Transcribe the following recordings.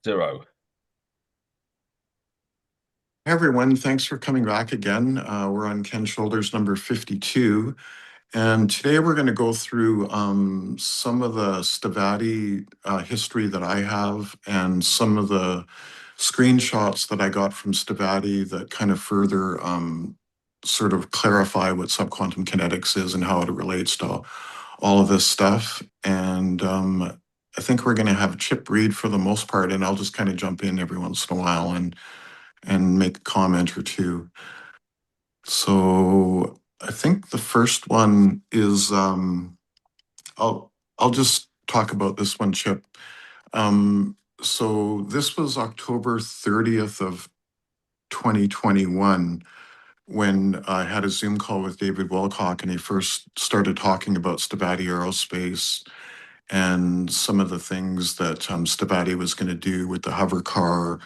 Zero. Hey everyone, thanks for coming back again. We're on Ken Shoulders number 52, and today we're going to go through some of the Stavati history that I have and some of the screenshots that I got from Stavati that kind of further sort of clarify what subquantum kinetics is and how it relates to all of this stuff. And I think we're going to have Chip read for the most part, and I'll just kind of jump in every once in a while and make a comment or two. So I think the first one is I'll just talk about this one, Chip. So this was October 30th of 2021 when I had a Zoom call with David Wilcock and he first started talking about Stavati Aerospace and some of the things that Stavati was going to do with the hover car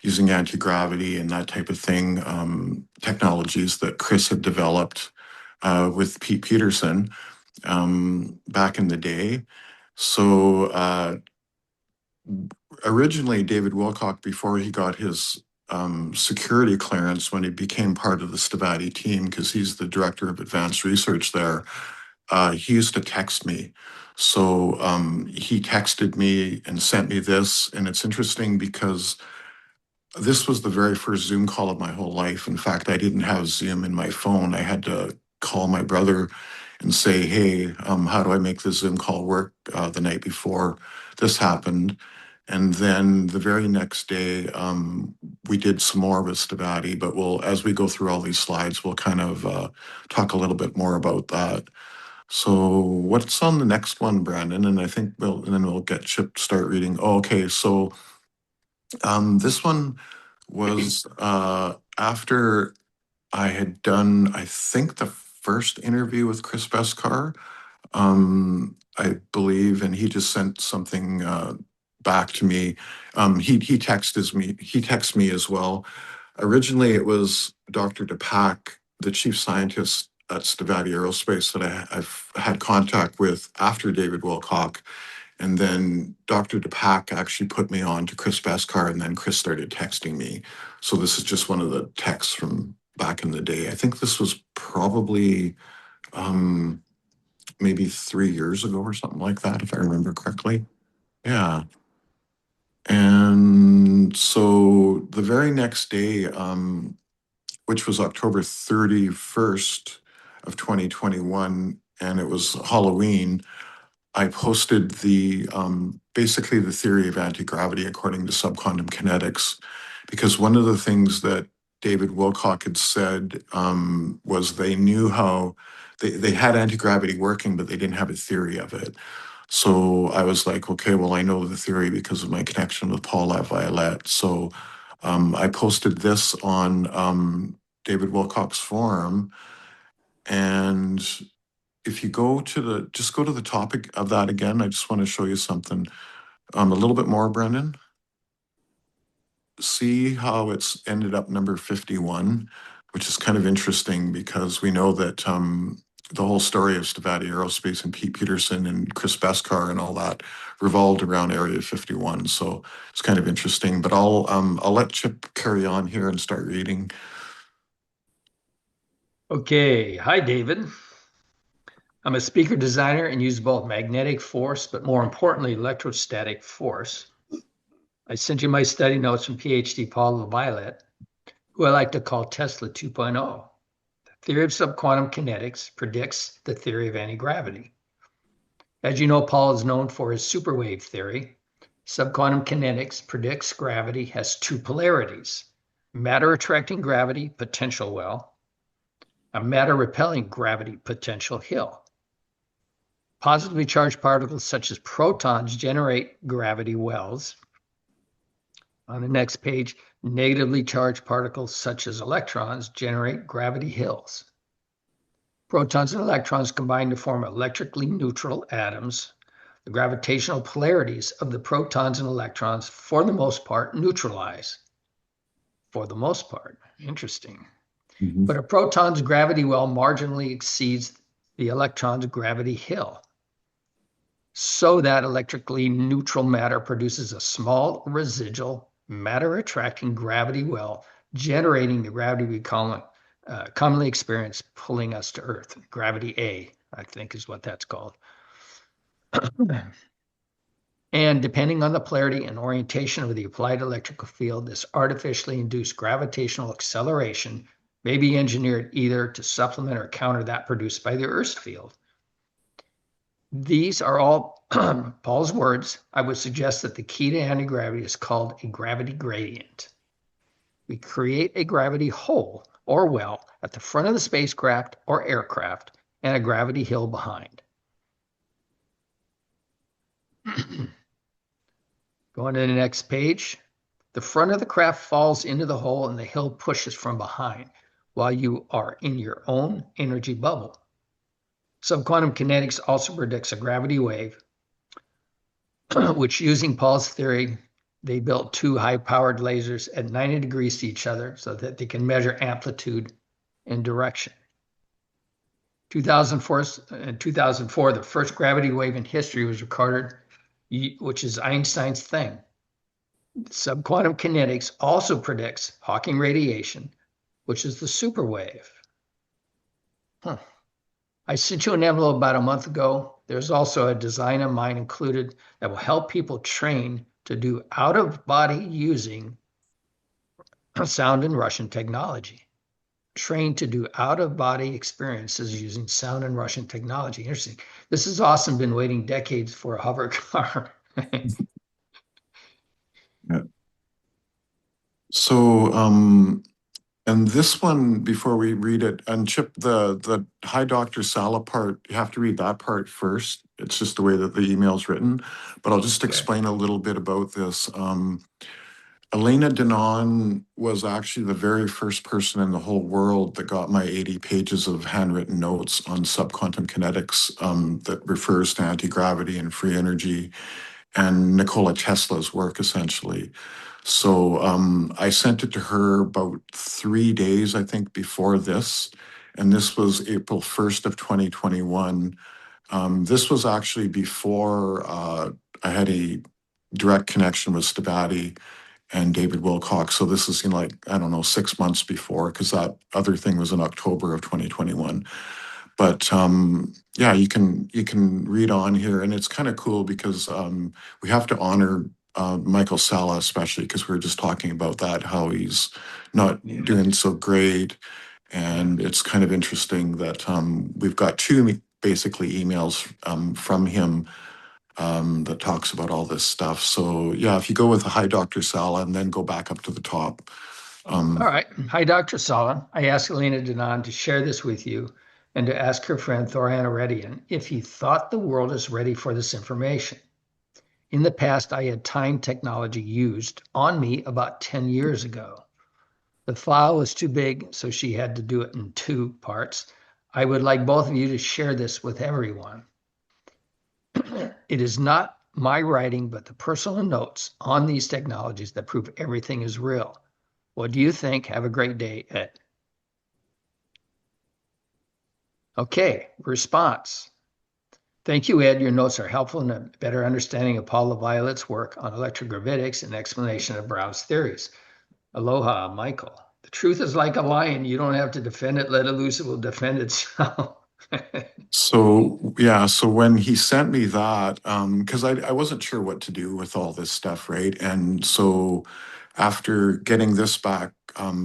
using anti-gravity and that type of thing, technologies that Chris had developed with Pete Peterson back in the day. So originally, David Wilcock, before he got his security clearance, when he became part of the Stavati team, because he's the director of advanced research there, he used to text me. So he texted me and sent me this. And it's interesting because this was the very first Zoom call of my whole life. In fact, I didn't have Zoom in my phone. I had to call my brother and say, hey, how do I make this Zoom call work the night before this happened? And then the very next day, we did some more with Stavati, but as we go through all these slides, we'll kind of talk a little bit more about that. So what's on the next one, Brandon? And I think and then we'll get Chip to start reading. Oh, okay, so this one was after I had done, I think, the first interview with Chris Beskar, I believe, and he just sent something back to me. He texted me as well. Originally, it was Dr. Depak, the chief scientist at Stavati Aerospace, that I've had contact with after David Wilcock. And then Dr. Depak actually put me on to Chris Beskar, and then Chris started texting me. So this is just one of the texts from back in the day. I think this was probably um, maybe 3 years ago or something like that, if I remember correctly. Yeah. And so the very next day, which was October 31st of 2021, and it was Halloween, I posted the basically the theory of anti-gravity according to subquantum kinetics, because one of the things that David Wilcock had said was they knew how they had anti-gravity working, but they didn't have a theory of it. So I was like, okay, well, I know the theory because of my connection with Paul Laviolette. So I posted this on David Wilcock's forum, and if you just go to the topic of that again, I just want to show you something a little bit more, Brendan. See how it's ended up number 51, which is kind of interesting because we know that the whole story of Stavati Aerospace and Pete Peterson and Chris Beskar and all that revolved around Area 51. So it's kind of interesting. But I'll let Chip carry on here and start reading. Okay. Hi, David. I'm a speaker designer and use both magnetic force, but more importantly, electrostatic force. I sent you my study notes from PhD Paul Laviolette, who I like to call Tesla 2.0. The theory of subquantum kinetics predicts the theory of anti-gravity. As you know, Paul is known for his superwave theory. Subquantum kinetics predicts gravity has two polarities: matter attracting gravity, potential well, a matter repelling gravity, potential hill. Positively charged particles such as protons generate gravity wells. On the next page, negatively charged particles such as electrons generate gravity hills. Protons and electrons combine to form electrically neutral atoms. The gravitational polarities of the protons and electrons, for the most part, neutralize. For the most part. Interesting. Mm-hmm. But a proton's gravity well marginally exceeds the electron's gravity hill. so that electrically neutral matter produces a small residual matter attracting gravity well, generating the gravity we commonly experience pulling us to Earth. Gravity A, I think, is what that's called. And depending on the polarity and orientation of the applied electrical field, this artificially induced gravitational acceleration may be engineered either to supplement or counter that produced by the Earth's field. These are all Paul's words. I would suggest that the key to anti-gravity is called a gravity gradient. We create a gravity hole or well at the front of the spacecraft or aircraft and a gravity hill behind. Going to the next page. The front of the craft falls into the hole and the hill pushes from behind while you are in your own energy bubble. Subquantum kinetics also predicts a gravity wave, which using Paul's theory, they built two high-powered lasers at 90 degrees to each other so that they can measure amplitude and direction. 2004, the first gravity wave in history was recorded, which is Einstein's thing. Subquantum kinetics also predicts Hawking radiation, which is the superwave. I sent you an envelope about a month ago. There's also a design of mine included that will help people train to do out-of-body using sound and Russian technology. Train to do out-of-body experiences using sound and Russian technology. Interesting. This is awesome. Been waiting decades for a hover car. Yeah. So, and this one, before we read it, and Chip, the hi Dr. Sala part, you have to read that part first. It's just the way that the email's written. But I'll just explain a little bit about this. Elena Denon was actually the very first person in the whole world that got my 80 pages of handwritten notes on subquantum kinetics that refers to anti-gravity and free energy and Nikola Tesla's work, essentially. So I sent it to her about 3 days, I think, before this. And this was April 1st of 2021. This was actually before I had a direct connection with Stavati and David Wilcox. So this is like, I don't know, 6 months before, because that other thing was in October of 2021. But yeah, you can read on here, and it's kind of cool because we have to honor Michael Sala, especially because we were just talking about that, how he's not doing so great. And it's kind of interesting that we've got two basically emails from him that talks about all this stuff. So yeah, if you go with hi Dr. Sala and then go back up to the top. All right. Hi, Dr. Sala. I asked Elena Denon to share this with you and to ask her friend Thorhan Aredian if he thought the world is ready for this information. In the past, I had time technology used on me about 10 years ago. The file was too big, so she had to do it in 2 parts. I would like both of you to share this with everyone. It is not my writing, but the personal notes on these technologies that prove everything is real. What do you think? Have a great day, Ed. Okay, response. Thank you, Ed. Your notes are helpful in a better understanding of Paula Violet's work on electrogravitics and explanation of Brown's theories. Aloha, Michael. The truth is like a lion. You don't have to defend it. Let it loose. It will defend itself. So yeah, so when he sent me that, because I wasn't sure what to do with all this stuff, right? And so after getting this back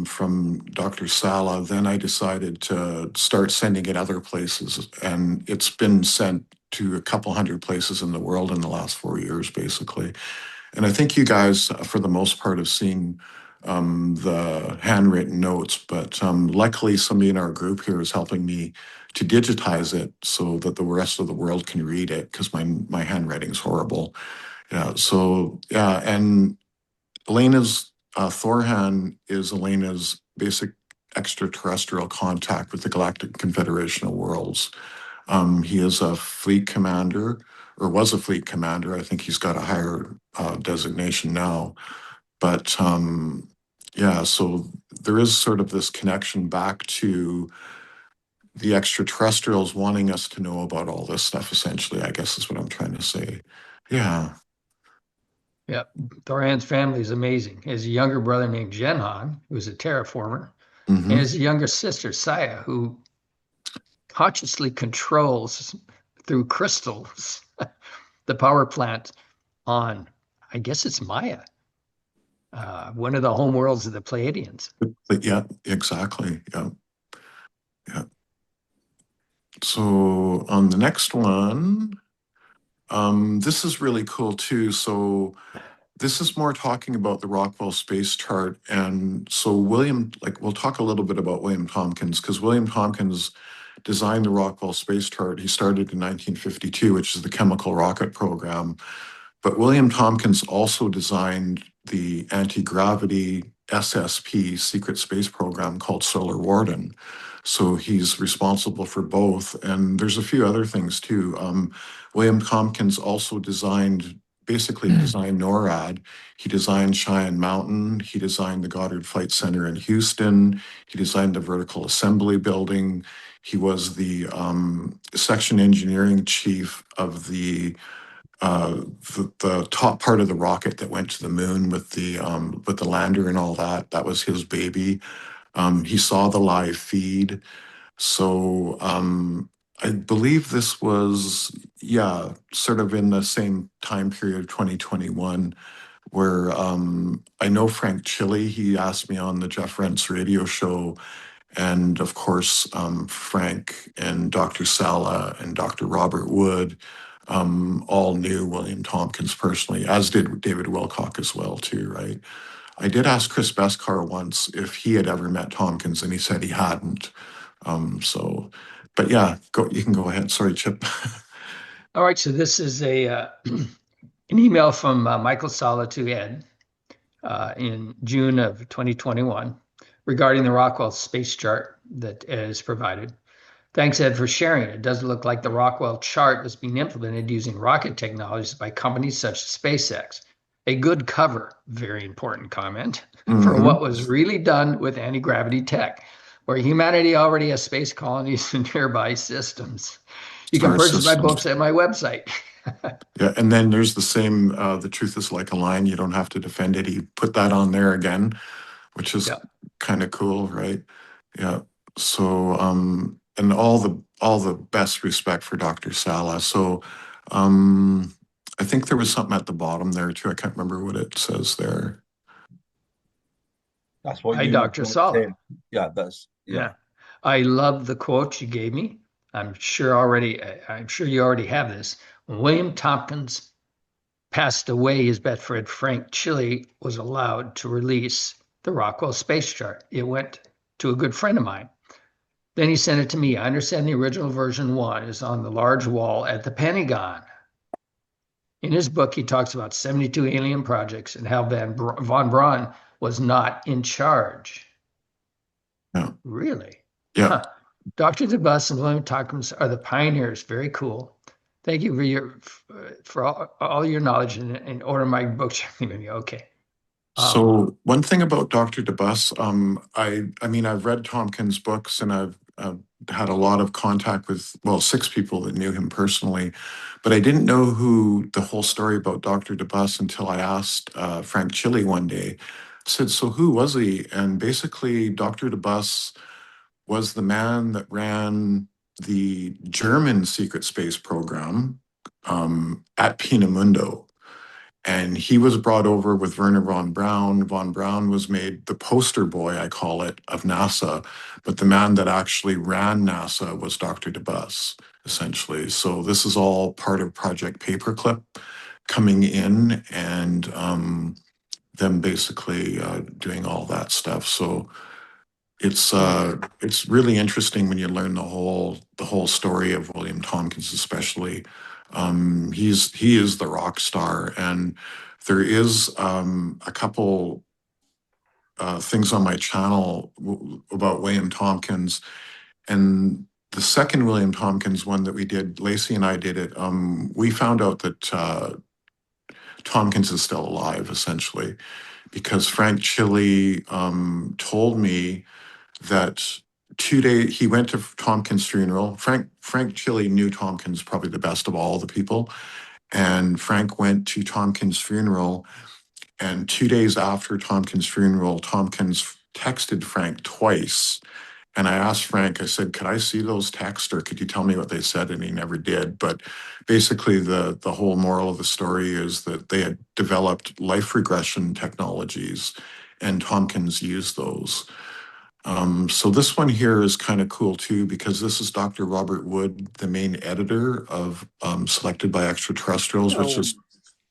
from Dr. Sala, then I decided to start sending it other places, and it's been sent to a couple hundred places in the world in the last 4 years, basically. And I think you guys, for the most part, have seen the handwritten notes, but luckily somebody in our group here is helping me to digitize it so that the rest of the world can read it, because my handwriting's horrible. Yeah, so yeah, and Elena's Thorhan is Elena's basic extraterrestrial contact with the Galactic Confederation of Worlds. He is a fleet commander, or was a fleet commander. I think he's got a higher designation now. But yeah, so there is sort of this connection back to the extraterrestrials wanting us to know about all this stuff, essentially, I guess is what I'm trying to say. Yeah. Yeah, Thoran's family is amazing. He has a younger brother named Jenhan, who's a terraformer, and Hmm. his younger sister, Saya, who consciously controls through crystals the power plant on, I guess it's Maya, one of the home worlds of the Pleiadians. But yeah, exactly. Yeah. Yeah. So on the next one, this is really cool too. So this is more talking about the Rockwell space chart. And so William, like we'll talk a little bit about William Tompkins, because William Tompkins designed the Rockwell space chart. He started in 1952, which is the chemical rocket program. But William Tompkins also designed the anti-gravity SSP secret space program called Solar Warden. So he's responsible for both. And there's a few other things too. William Tompkins also basically designed NORAD. He designed Cheyenne Mountain. He designed the Goddard Flight Center in Houston. He designed the vertical assembly building. He was the section engineering chief of uh, the top part of the rocket that went to the moon with the lander and all that. That was his baby. He saw the live feed. So I believe this was, yeah, sort of in the same time period, 2021, where I know Frank Chili, he asked me on the Jeff Rentz radio show. And of course, Frank and Dr. Sala and Dr. Robert Wood all knew William Tompkins personally, as did David Wilcock as well, too, right? I did ask Chris Beskar once if he had ever met Tompkins, and he said he hadn't. So, but yeah, you can go ahead. Sorry, Chip. All right, so this is a an email from Michael Sala to Ed in June of 2021 regarding the Rockwell space chart that Ed has provided. Thanks, Ed, for sharing. It does look like the Rockwell chart is being implemented using rocket technologies by companies such as SpaceX. A good cover, very important comment, for Hmm. what was really done with anti-gravity tech, where humanity already has space colonies in nearby systems. You can Star purchase my systems. books at my website. Yeah, and then there's the same, the truth is like a line. You don't have to defend it. He put that on there again, which is Yeah. kind of cool, right? Yeah. So, and all the best respect for Dr. Sala. So, I think there was something at the bottom there too. I can't remember what it says there. That's what Hi, you Dr. wrote Sala. in. Yeah, that's yeah. Yeah. I love the quote you gave me. I'm sure you already have this. When William Tompkins passed away, his best friend Frank Chili was allowed to release the Rockwell space chart. It went to a good friend of mine. Then he sent it to me. I understand the original version one is on the large wall at the Pentagon. In his book, he talks about 72 alien projects and how von Braun was not in charge. Yeah. Really? Yeah. Huh. Dr. DeBus and William Tompkins are the pioneers. Very cool. Thank you for all your knowledge and order my book. Okay. So one thing about Dr. DeBus, I mean, I've read Tompkins' books and I've had a lot of contact with, well, six people that knew him personally, but I didn't know who the whole story about Dr. DeBus until I asked Frank Chili one day. I said, so who was he? And basically, Dr. DeBus was the man that ran the German secret space program at Peenemünde. And he was brought over with Werner von Braun. Von Braun was made the poster boy, I call it, of NASA. But the man that actually ran NASA was Dr. DeBus, essentially. So this is all part of Project Paperclip coming in and them basically doing all that stuff. So it's really interesting when you learn the whole story of William Tompkins, especially. He is the rock star, and there is a couple things on my channel about William Tompkins, and the second William Tompkins one that we did, Lacey and I did it. We found out that Tompkins is still alive, essentially, because Frank Chili told me that 2 days, he went to Tompkins' funeral. Frank Chili knew Tompkins probably the best of all the people. And Frank went to Tompkins' funeral. And 2 days after Tompkins' funeral, Tompkins texted Frank twice. And I asked Frank, I said, could I see those texts or could you tell me what they said? And he never did. But basically, the whole moral of the story is that they had developed life regression technologies and Tompkins used those. So this one here is kind of cool too, because this is Dr. Robert Wood, the main editor of Selected by Extraterrestrials, which Oh, is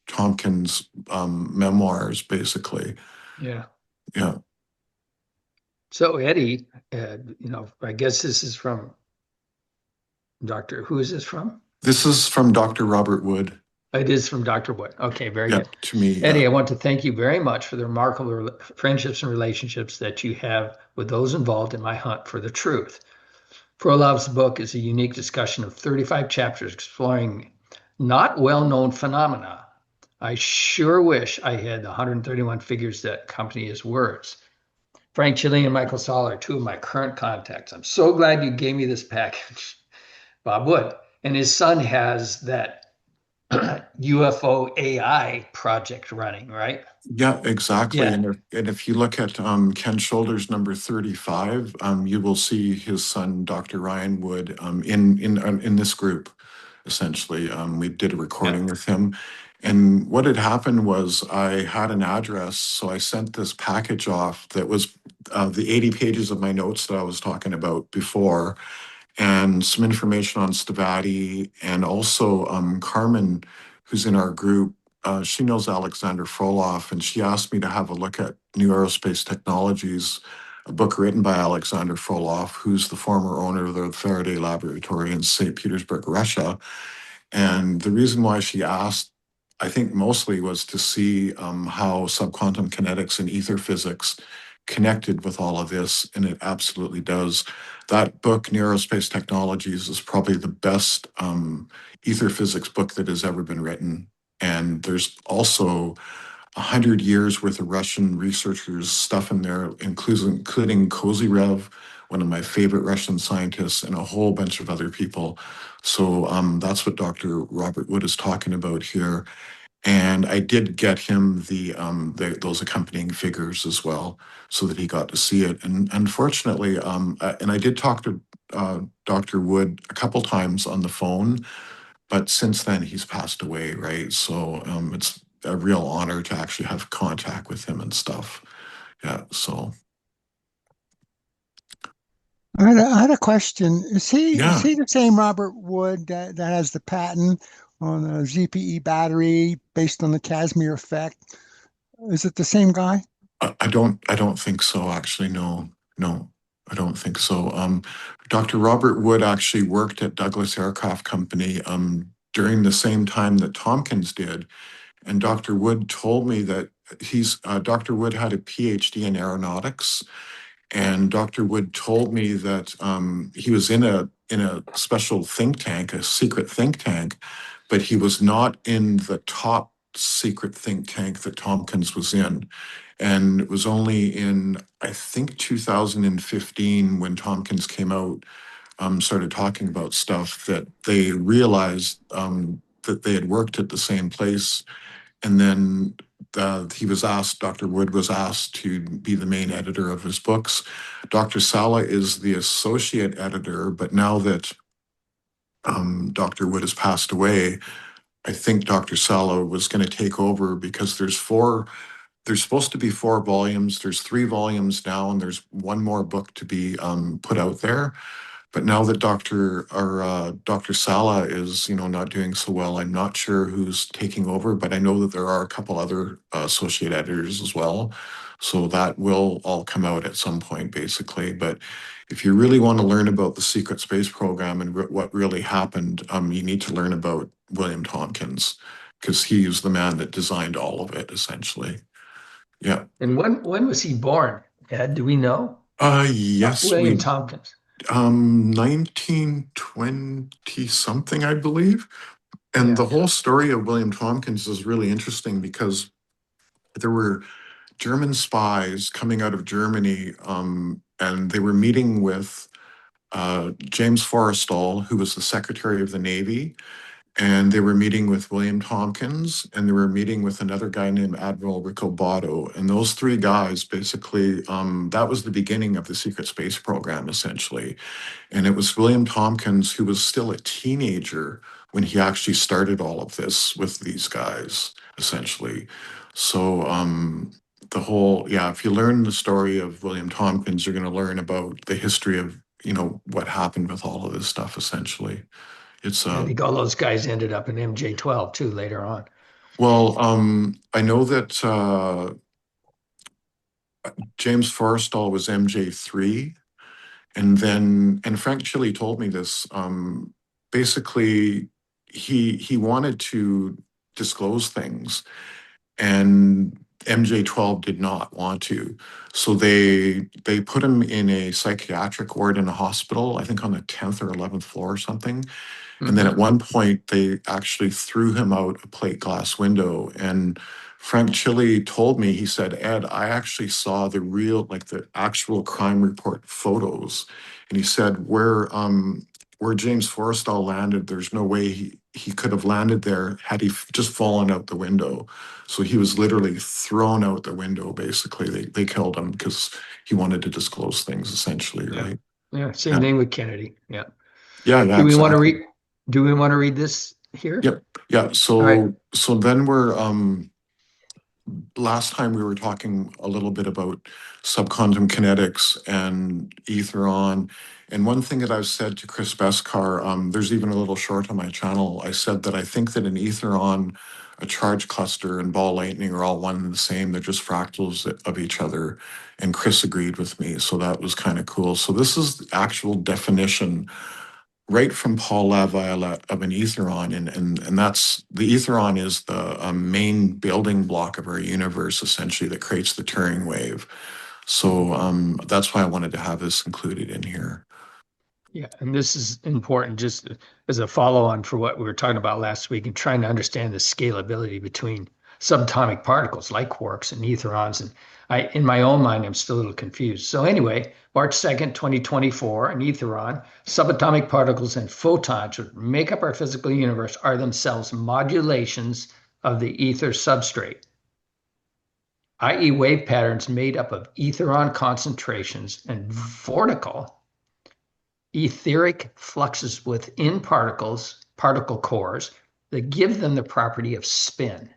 Tompkins' memoirs, basically. yeah. Yeah. So Eddie, I guess this is from Dr. Who is this from? This is from Dr. Robert Wood. It is from Dr. Wood. Okay, very Yeah, good. to me, yeah. Eddie, I want to thank you very much for the remarkable friendships and relationships that you have with those involved in my hunt for the truth. Prolov's book is a unique discussion of 35 chapters exploring not well-known phenomena. I sure wish I had the 131 figures that accompany his words. Frank Chili and Michael Saul are two of my current contacts. I'm so glad you gave me this package. Bob Wood. And his son has that UFO AI project running, right? Yeah, exactly. Yeah. And if you look at Ken Shoulders number 35, you will see his son, Dr. Ryan Wood, in this group, essentially. We did a Yeah. recording with him. And what had happened was I had an address, so I sent this package off that was the 80 pages of my notes that I was talking about before and some information on Stavati, and also Carmen, who's in our group. She knows Alexander Froloff, and she asked me to have a look at New Aerospace Technologies, a book written by Alexander Froloff, who's the former owner of the Faraday Laboratory in St. Petersburg, Russia. And the reason why she asked, I think mostly was to see how subquantum kinetics and ether physics connected with all of this, and it absolutely does. That book, Neurospace Technologies, is probably the best ether physics book that has ever been written. And there's also 100 years worth of Russian researchers' stuff in there, including Kozyrev, one of my favorite Russian scientists, and a whole bunch of other people. So that's what Dr. Robert Wood is talking about here. And I did get him those accompanying figures as well, so that he got to see it. And unfortunately, and I did talk to Dr. Wood a couple times on the phone, but since then he's passed away, right? So it's a real honor to actually have contact with him and stuff. Yeah. So I had a question. Is yeah, he the same Robert Wood that has the patent on a ZPE battery based on the Casimir effect? Is it the same guy? I don't think so. Actually, no, no, I don't think so. Dr. Robert Wood actually worked at Douglas Aircraft Company during the same time that Tompkins did. And Dr. Wood told me that Dr. Wood had a PhD in aeronautics. And Dr. Wood told me that he was in a special think tank, a secret think tank, but he was not in the top secret think tank that Tompkins was in. And it was only in, I think, 2015 when Tompkins came out, started talking about stuff, that they realized that they had worked at the same place. And then Dr. Wood was asked to be the main editor of his books. Dr. Sala is the associate editor, but now that Dr. Wood has passed away, I think Dr. Sala was going to take over, because there's supposed to be 4 volumes. There's 3 volumes now, and there's one more book to be put out there. But now that Dr. Sala is, not doing so well, I'm not sure who's taking over, but I know that there are a couple other associate editors as well. So that will all come out at some point, basically. But if you really want to learn about the secret space program and what really happened, you need to learn about William Tompkins, because he's the man that designed all of it, essentially. Yeah. And when was he born? Ed, do we know? Yes, William Tompkins. 1920 something, I believe. And Yeah. the whole story of William Tompkins is really interesting, because there were German spies coming out of Germany, and they were meeting with James Forrestal, who was the Secretary of the Navy, and they were meeting with William Tompkins, and they were meeting with another guy named Admiral Rico Botto. And those three guys basically, that was the beginning of the secret space program, essentially. And it was William Tompkins who was still a teenager when he actually started all of this with these guys, essentially. So the whole, yeah, if you learn the story of William Tompkins, you're going to learn about the history of, what happened with all of this stuff, essentially. It's I think all those guys ended up in MJ-12 too later on. well, I know that James Forrestal was MJ3, and Frank Chili told me this. Basically, he wanted to disclose things, and MJ12 did not want to. So they put him in a psychiatric ward in a hospital, I think on the 10th or 11th floor or something. And then at one point, they actually threw him out a plate glass window. And Frank Chili told me, he said, Ed, I actually saw the real, like the actual crime report photos. And he said, where James Forrestal landed, there's no way he could have landed there had he just fallen out the window. So he was literally thrown out the window, basically. They killed him because he wanted to disclose things, essentially, right? Yeah, same Yeah. thing with Kennedy. Yeah. Yeah, yeah, Do we want to exactly. read? Do we want to read this here? Yep. Yeah. All right. So then we're last time we were talking a little bit about subquantum kinetics and etheron. And one thing that I've said to Chris Beskar, there's even a little short on my channel. I said that I think that an etheron, a charge cluster, and ball lightning are all one and the same. They're just fractals of each other. And Chris agreed with me. So that was kind of cool. So this is the actual definition right from Paul Laviolette of an etheron, and that's the etheron is the main building block of our universe, essentially, that creates the Turing wave. So that's why I wanted to have this included in here. Yeah, and this is important just as a follow-on for what we were talking about last week and trying to understand the scalability between subatomic particles like quarks and etherons. And in my own mind, I'm still a little confused. So anyway, March 2nd, 2024, an etheron, subatomic particles and photons, which make up our physical universe, are themselves modulations of the ether substrate, i.e. wave patterns made up of etheron concentrations and vortical etheric fluxes within particle cores that give them the property of spin.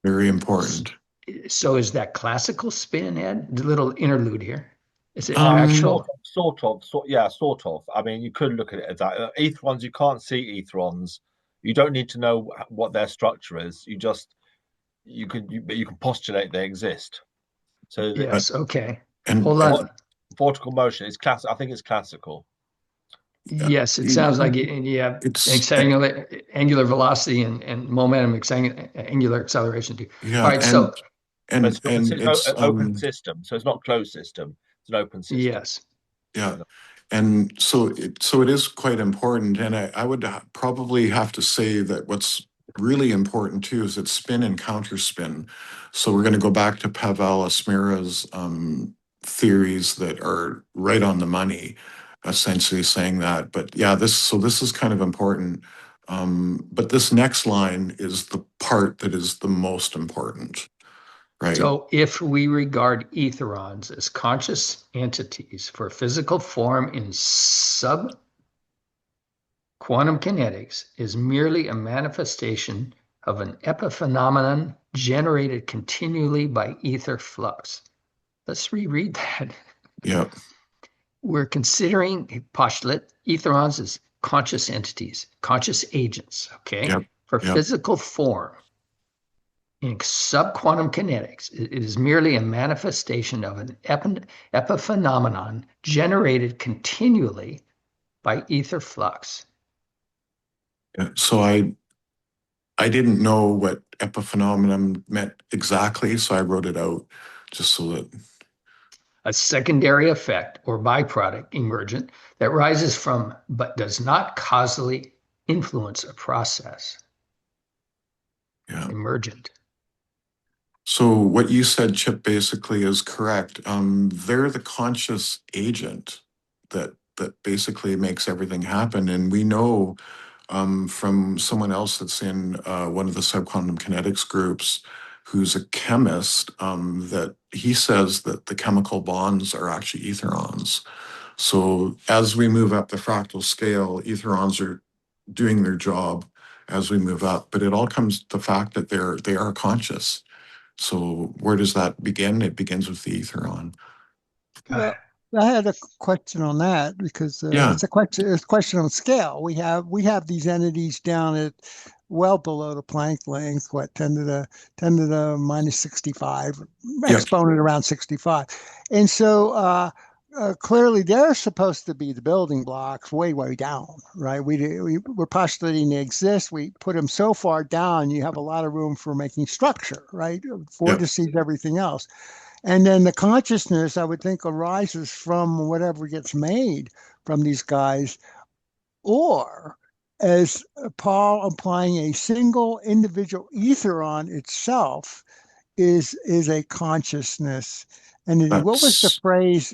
Very important. So is that classical spin, Ed? The little interlude here. Is it Um, actual? Yeah, sort of. I mean, you could look at it as that. Etherons, you can't see etherons. You don't need to know what their structure is. You can postulate they exist. So Yes. Okay. and Hold on. vortical motion is class. I think it's classical. Yes, it sounds like it. And yeah, it's angular velocity and momentum, angular acceleration too. yeah, All right. So and It's it's an open system, so it's not closed system. It's an open system. yes. yeah. And so it is quite important. And I would probably have to say that what's really important too is it's spin and counterspin. So we're going to go back to Pavel Asmira's theories that are right on the money, essentially saying that. But yeah, this is kind of important. But this next line is the part that is the most important, right? So if we regard etherons as conscious entities for physical form in sub quantum kinetics is merely a manifestation of an epiphenomenon generated continually by ether flux. Let's reread that. Yeah. We're considering a postulate etherons as conscious entities, conscious agents, okay, Yep. for Yep. physical form. In subquantum kinetics, it is merely a manifestation of an epiphenomenon generated continually by ether flux. Yeah. So I didn't know what epiphenomenon meant exactly, so I wrote it out just so that. A secondary effect or byproduct emergent that rises from but does not causally influence a process. Yeah. Emergent. So what you said, Chip, basically is correct. They're the conscious agent that that basically makes everything happen. And we know from someone else that's in one of the subquantum kinetics groups, who's a chemist, that he says that the chemical bonds are actually etherons. So as we move up the fractal scale, etherons are doing their job as we move up, but it all comes to the fact that they are conscious. So where does that begin? It begins with the etheron. Well, I had a question on that because Yeah, it's a question on scale. We have these entities down at well below the Planck length, what 10 to the minus 65, yeah, exponent around 65, and so clearly they're supposed to be the building blocks way down, right? We're postulating they exist. We put them so far down, you have a lot of room for making structure, right? yeah, Vortices, everything else. And then the consciousness, I would think, arises from whatever gets made from these guys, or as Paul implying a single individual etheron itself is a consciousness entity. What was the that's, phrase?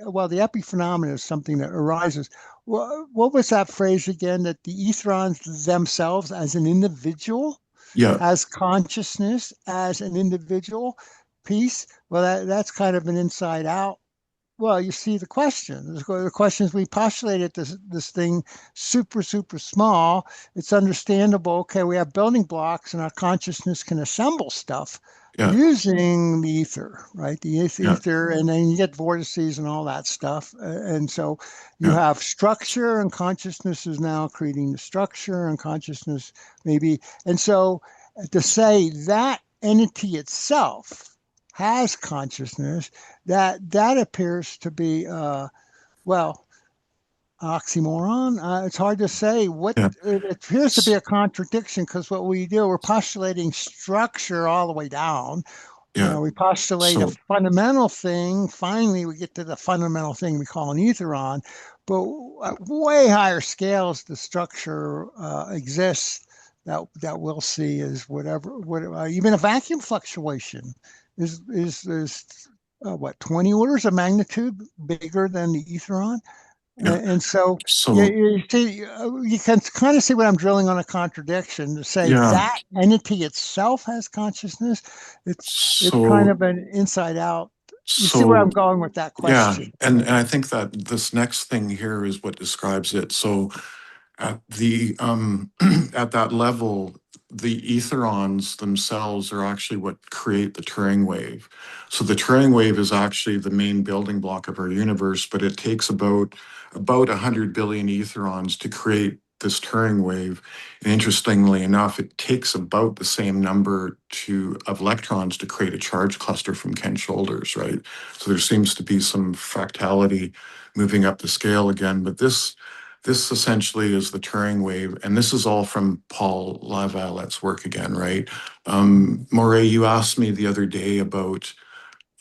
Well, the epiphenomenon is something that arises. What was that phrase again? That the etherons themselves, as an individual, yeah, has consciousness as an individual piece. Well, that's kind of an inside out. Well, you see the question. The questions we postulated this thing super small. It's understandable. Okay, we have building blocks, and our consciousness can assemble stuff yeah, using the ether, right? The yeah, ether, and then you get vortices and all that stuff. And so you yeah, have structure, and consciousness is now creating the structure, and consciousness maybe. And so to say that entity itself has consciousness, that appears to be well, oxymoron. It's hard to say what yeah, it appears to be s- a contradiction because what we do, we're postulating structure all the way down. yeah. We postulate a So fundamental thing. Finally, we get to the fundamental thing we call an etheron, but at way higher scales, the structure exists that we'll see is even a vacuum fluctuation is what 20 orders of magnitude bigger than the etheron. yeah, And so yeah, so you see, you can kind of see what I'm drilling on a contradiction to say yeah, that entity itself has consciousness. It's kind so of an inside out. You see where so I'm going with that yeah, question, and right? I think that this next thing here is what describes it. So at the at that level, the etherons themselves are actually what create the Turing wave. So the Turing wave is actually the main building block of our universe, but it takes about 100 billion etherons to create this Turing wave. And interestingly enough, it takes about the same number of electrons to create a charge cluster from Ken shoulders, right? So there seems to be some fractality moving up the scale again, but this essentially is the Turing wave, and this is all from Paul Laviolette's work again, right? Moray, you asked me the other day about,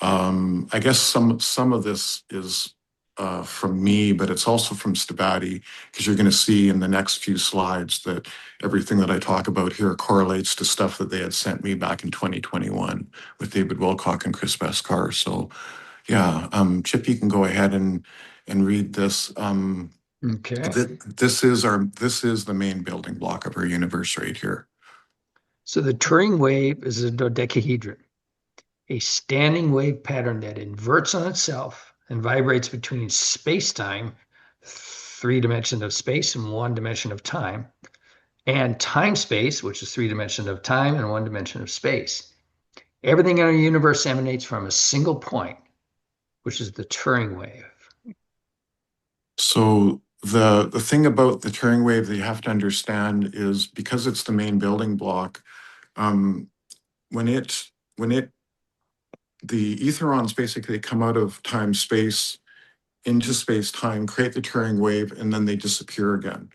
I guess some of this is from me, but it's also from Stabati, because you're going to see in the next few slides that everything that I talk about here correlates to stuff that they had sent me back in 2021 with David Wilcock and Chris Beskar. So yeah, Chip, you can go ahead and read this. Okay. This is the main building block of our universe right here. So the Turing wave is a dodecahedron, a standing wave pattern that inverts on itself and vibrates between space-time, 3 dimensions of space and 1 dimension of time, and time-space, which is 3 dimensions of time and 1 dimension of space. Everything in our universe emanates from a single point, which is the Turing wave. So the thing about the Turing wave that you have to understand is because it's the main building block, um, when it when it the etherons basically come out of time space into space time, create the Turing wave, and then they disappear again.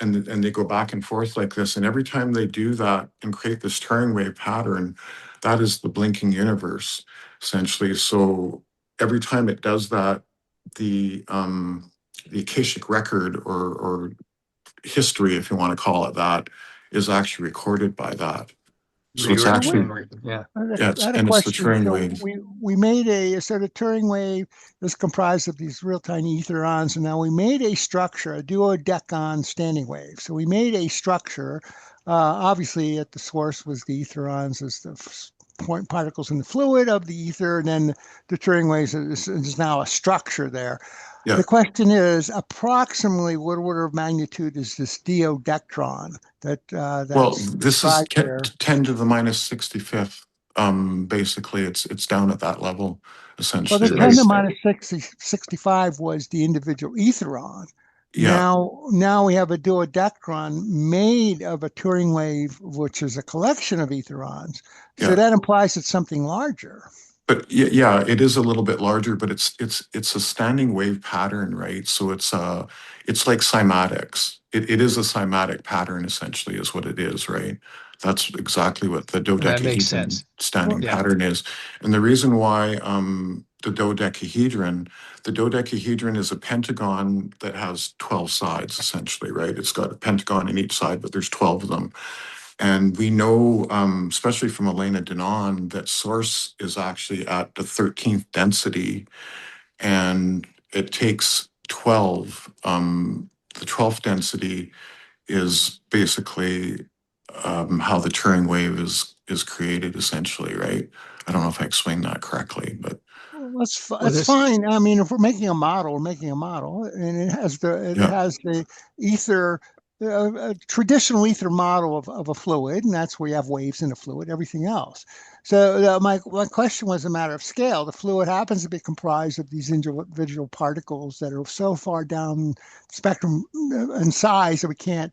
And they go back and forth like this. And every time they do that and create this Turing wave pattern, that is the blinking universe, essentially. So every time it does that, the Akashic record or history, if you want to call it that, is actually recorded by that. So it's Rewrite actually, memory. Yeah. I had a and it's the question. Turing So wave. we made so the Turing wave is comprised of these real tiny etherons, and now we made a structure, a duodecon standing wave. So we made a structure. Obviously, at the source was the etherons as the point particles in the fluid of the ether, and then the Turing waves is now a structure there. Yeah. The question is, approximately what order of magnitude is this duodectron Well, that's this is described here? 10 to the minus 65th. Basically, it's down at that level, Well, the essentially, So 10 right? to this, minus 65 was the individual etheron. Yeah, Now we have a duodecron made of a Turing wave, which is a collection of etherons. So yeah. that implies it's something larger. But yeah, it is a little bit larger, but it's a standing wave pattern, right? So it's like cymatics. It is a cymatic pattern, essentially, is what it is, right? That's exactly what the that makes dodecahedron sense. standing Well, Yeah. pattern is. And the reason why the dodecahedron is a pentagon that has 12 sides, essentially, right? It's got a pentagon in each side, but there's 12 of them. And we know, especially from Elena Denon, that source is actually at the 13th density, and it takes 12. The 12th density is basically how the Turing wave is created, essentially, right? I don't know if I explained that correctly, but Well, that's this, fine. I mean, if we're making a model, we're making a model, and it yeah. has the ether, a traditional ether model of a fluid, and that's where you have waves in a fluid. Everything else. So my question was a matter of scale. The fluid happens to be comprised of these individual particles that are so far down spectrum in size that we can't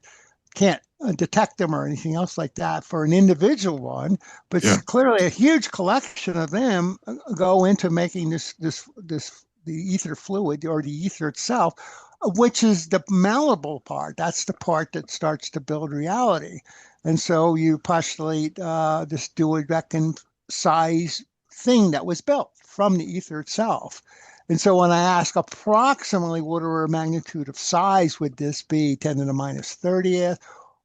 detect them or anything else like that for an individual one, but Yeah. clearly a huge collection of them go into making this the ether fluid or the ether itself, which is the malleable part. That's the part that starts to build reality. And so you postulate this duodecon size thing that was built from the ether itself. And so when I ask approximately what order of magnitude of size would this be, 10 to the minus 30th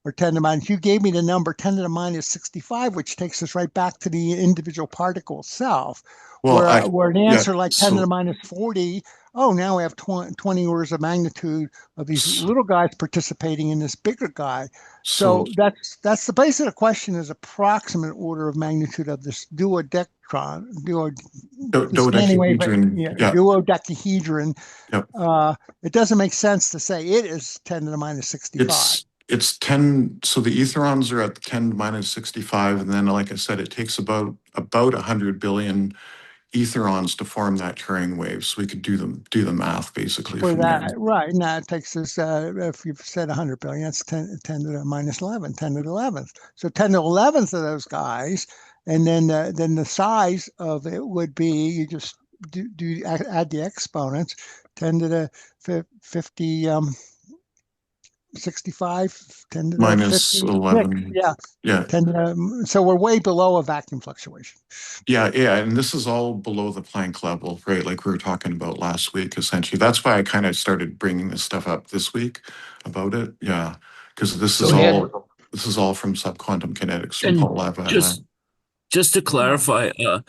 or 10 to the minus, you gave me the number 10 to the minus 65, which takes us right back to the individual particle itself. Well, Where an yeah. answer like 10 to the So, minus 40, oh, now we have 20 orders of magnitude of these so, little guys participating in this bigger guy. so So that's the base of the question is approximate order of magnitude of this the standing wave, dodecahedron, yeah, yeah, duodecahedron. yeah. It doesn't make sense to say it is 10 to the minus 65. It's 10, so the etherons are at 10 minus 65, and then like I said, it takes about 100 billion etherons to form that Turing wave. So we could do the math basically For from there. that, right. Now it takes us, if you've said 100 billion, that's 10 to the minus 11, 10 to the 11th. So 10 to the 11th of those guys, and then the size of it would be, you just add the exponents, 10 to the 50, 65, 10 to the Minus 56. 11. Yeah, Yeah. 10 to the, so we're way below a vacuum fluctuation. Yeah, yeah, and this is all below the Planck level, right? Like we were talking about last week, essentially. That's why I kind of started bringing this stuff up this week about it. Yeah, because so Ned, this is all from subquantum kinetics from And Paul Levi. just to clarify, the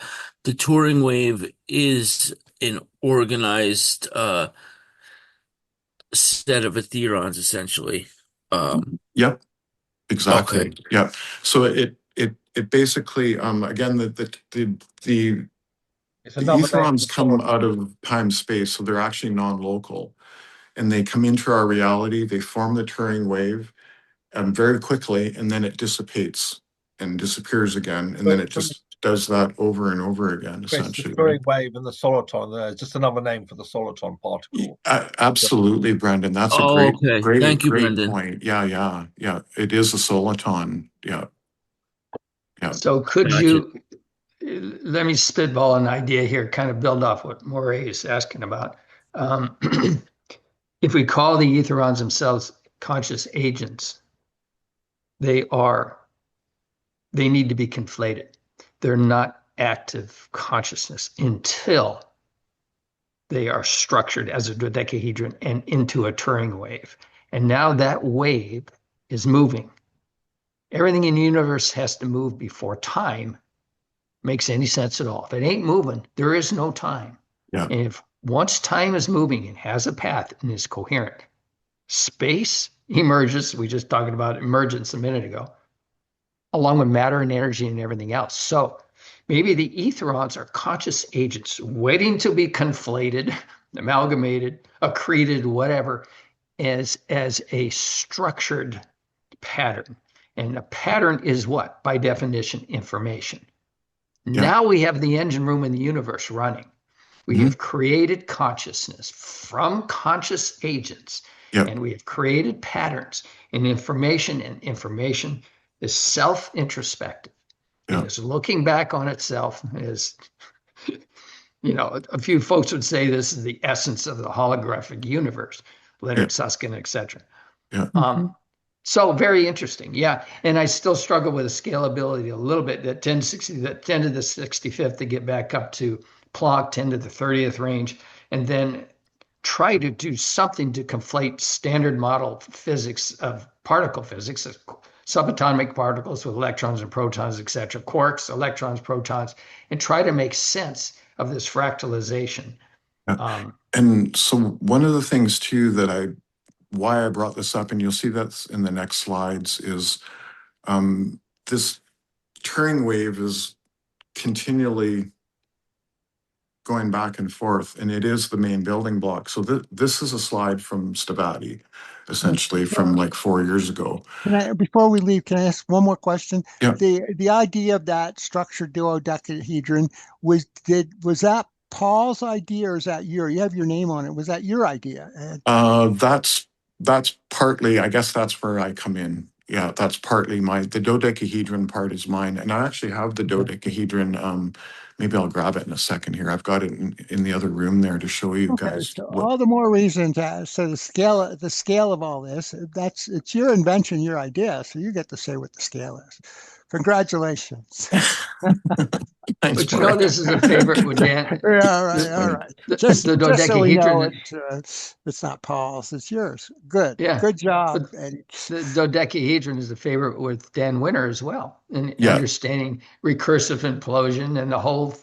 Turing wave is an organized set of etherons, essentially. Yep, Okay. exactly. Yep. So it basically again It's the another name etherons for come solid. out of time space, so they're actually non-local, and they come into our reality. They form the Turing wave very quickly, and then it dissipates and disappears again, and then it But just does that over and over again, Chris, the essentially, right? Turing wave and the soliton, it's just another name for the soliton particle. Absolutely, Brendan. That's a Oh, okay. Thank you, great Brendan. point. Yeah, yeah, yeah. It is a soliton. Yeah, yeah. so could Gotcha. you let me spitball an idea here, kind of build off what Moray is asking about. Um, if we call the etherons themselves conscious agents, they are, they need to be conflated. They're not active consciousness until they are structured as a dodecahedron and into a Turing wave. And now that wave is moving everything in the universe has to move before time makes any sense at all. If it ain't moving, there is no time. Yeah. And if once time is moving and has a path and is coherent, space emerges. We just talked about emergence a minute ago, along with matter and energy and everything else. So maybe the etherons are conscious agents waiting to be conflated, amalgamated, accreted, whatever, as a structured pattern. And a pattern is what? By definition, information. Yeah. Now we have the engine room in the universe running. We have created consciousness from conscious agents, Yep. and we have created patterns and information is self-introspective. Yeah. It is looking back on itself as, a few folks would say this is the essence of the holographic universe, Leonard Susskind, etc. Yeah. So very interesting. Yeah. And I still struggle with the scalability a little bit, that 10 to the 65th to get back up to Planck, 10 to the 30th range, and then try to do something to conflate standard model physics of particle physics, of subatomic particles with electrons and protons, etc., quarks, electrons, protons, and try to make sense of this fractalization. And so one of the things too why I brought this up, and you'll see that's in the next slides, is this Turing wave is continually going back and forth, and it is the main building block. So this is a slide from Stavati, essentially from like 4 years ago. Before we leave, can I ask one more question? Yeah. The idea of that structured duodecahedron was that Paul's idea, or is that you have your name on it? Was that your idea, Ed? That's partly, I guess that's where I come in. Yeah, that's partly the dodecahedron part is mine. And I actually have the dodecahedron. Maybe I'll grab it in a second here. I've got it in the other room there to show you guys. So all the more reason the scale of all this, it's your invention, your idea. So you get to say what the scale is. Congratulations. Thanks, But this is a favorite with Dan. Yeah, all right, all right. Just so we know it's not Paul's, it's yours. Good. Yeah. Good job, But Eddie. the dodecahedron is a favorite with Dan Winter as well, and understanding recursive implosion and the whole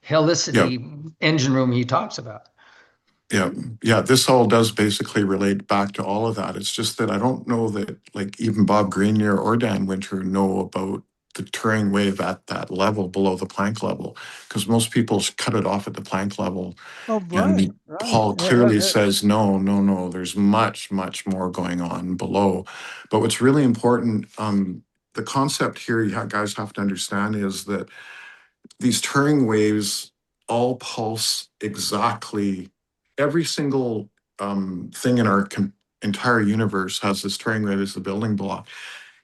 helicity engine room he talks about. Yeah, this all does basically relate back to all of that. It's just that I don't know that like even Bob Grenier or Dan Winter know about the Turing wave at that level, below the Planck level, because most people cut it off at the Planck level. Oh, right. Paul clearly says, no, there's much, much more going on below. But what's really important, the concept here you guys have to understand is that these Turing waves all pulse exactly. Every single thing in our entire universe has this Turing wave as the building block,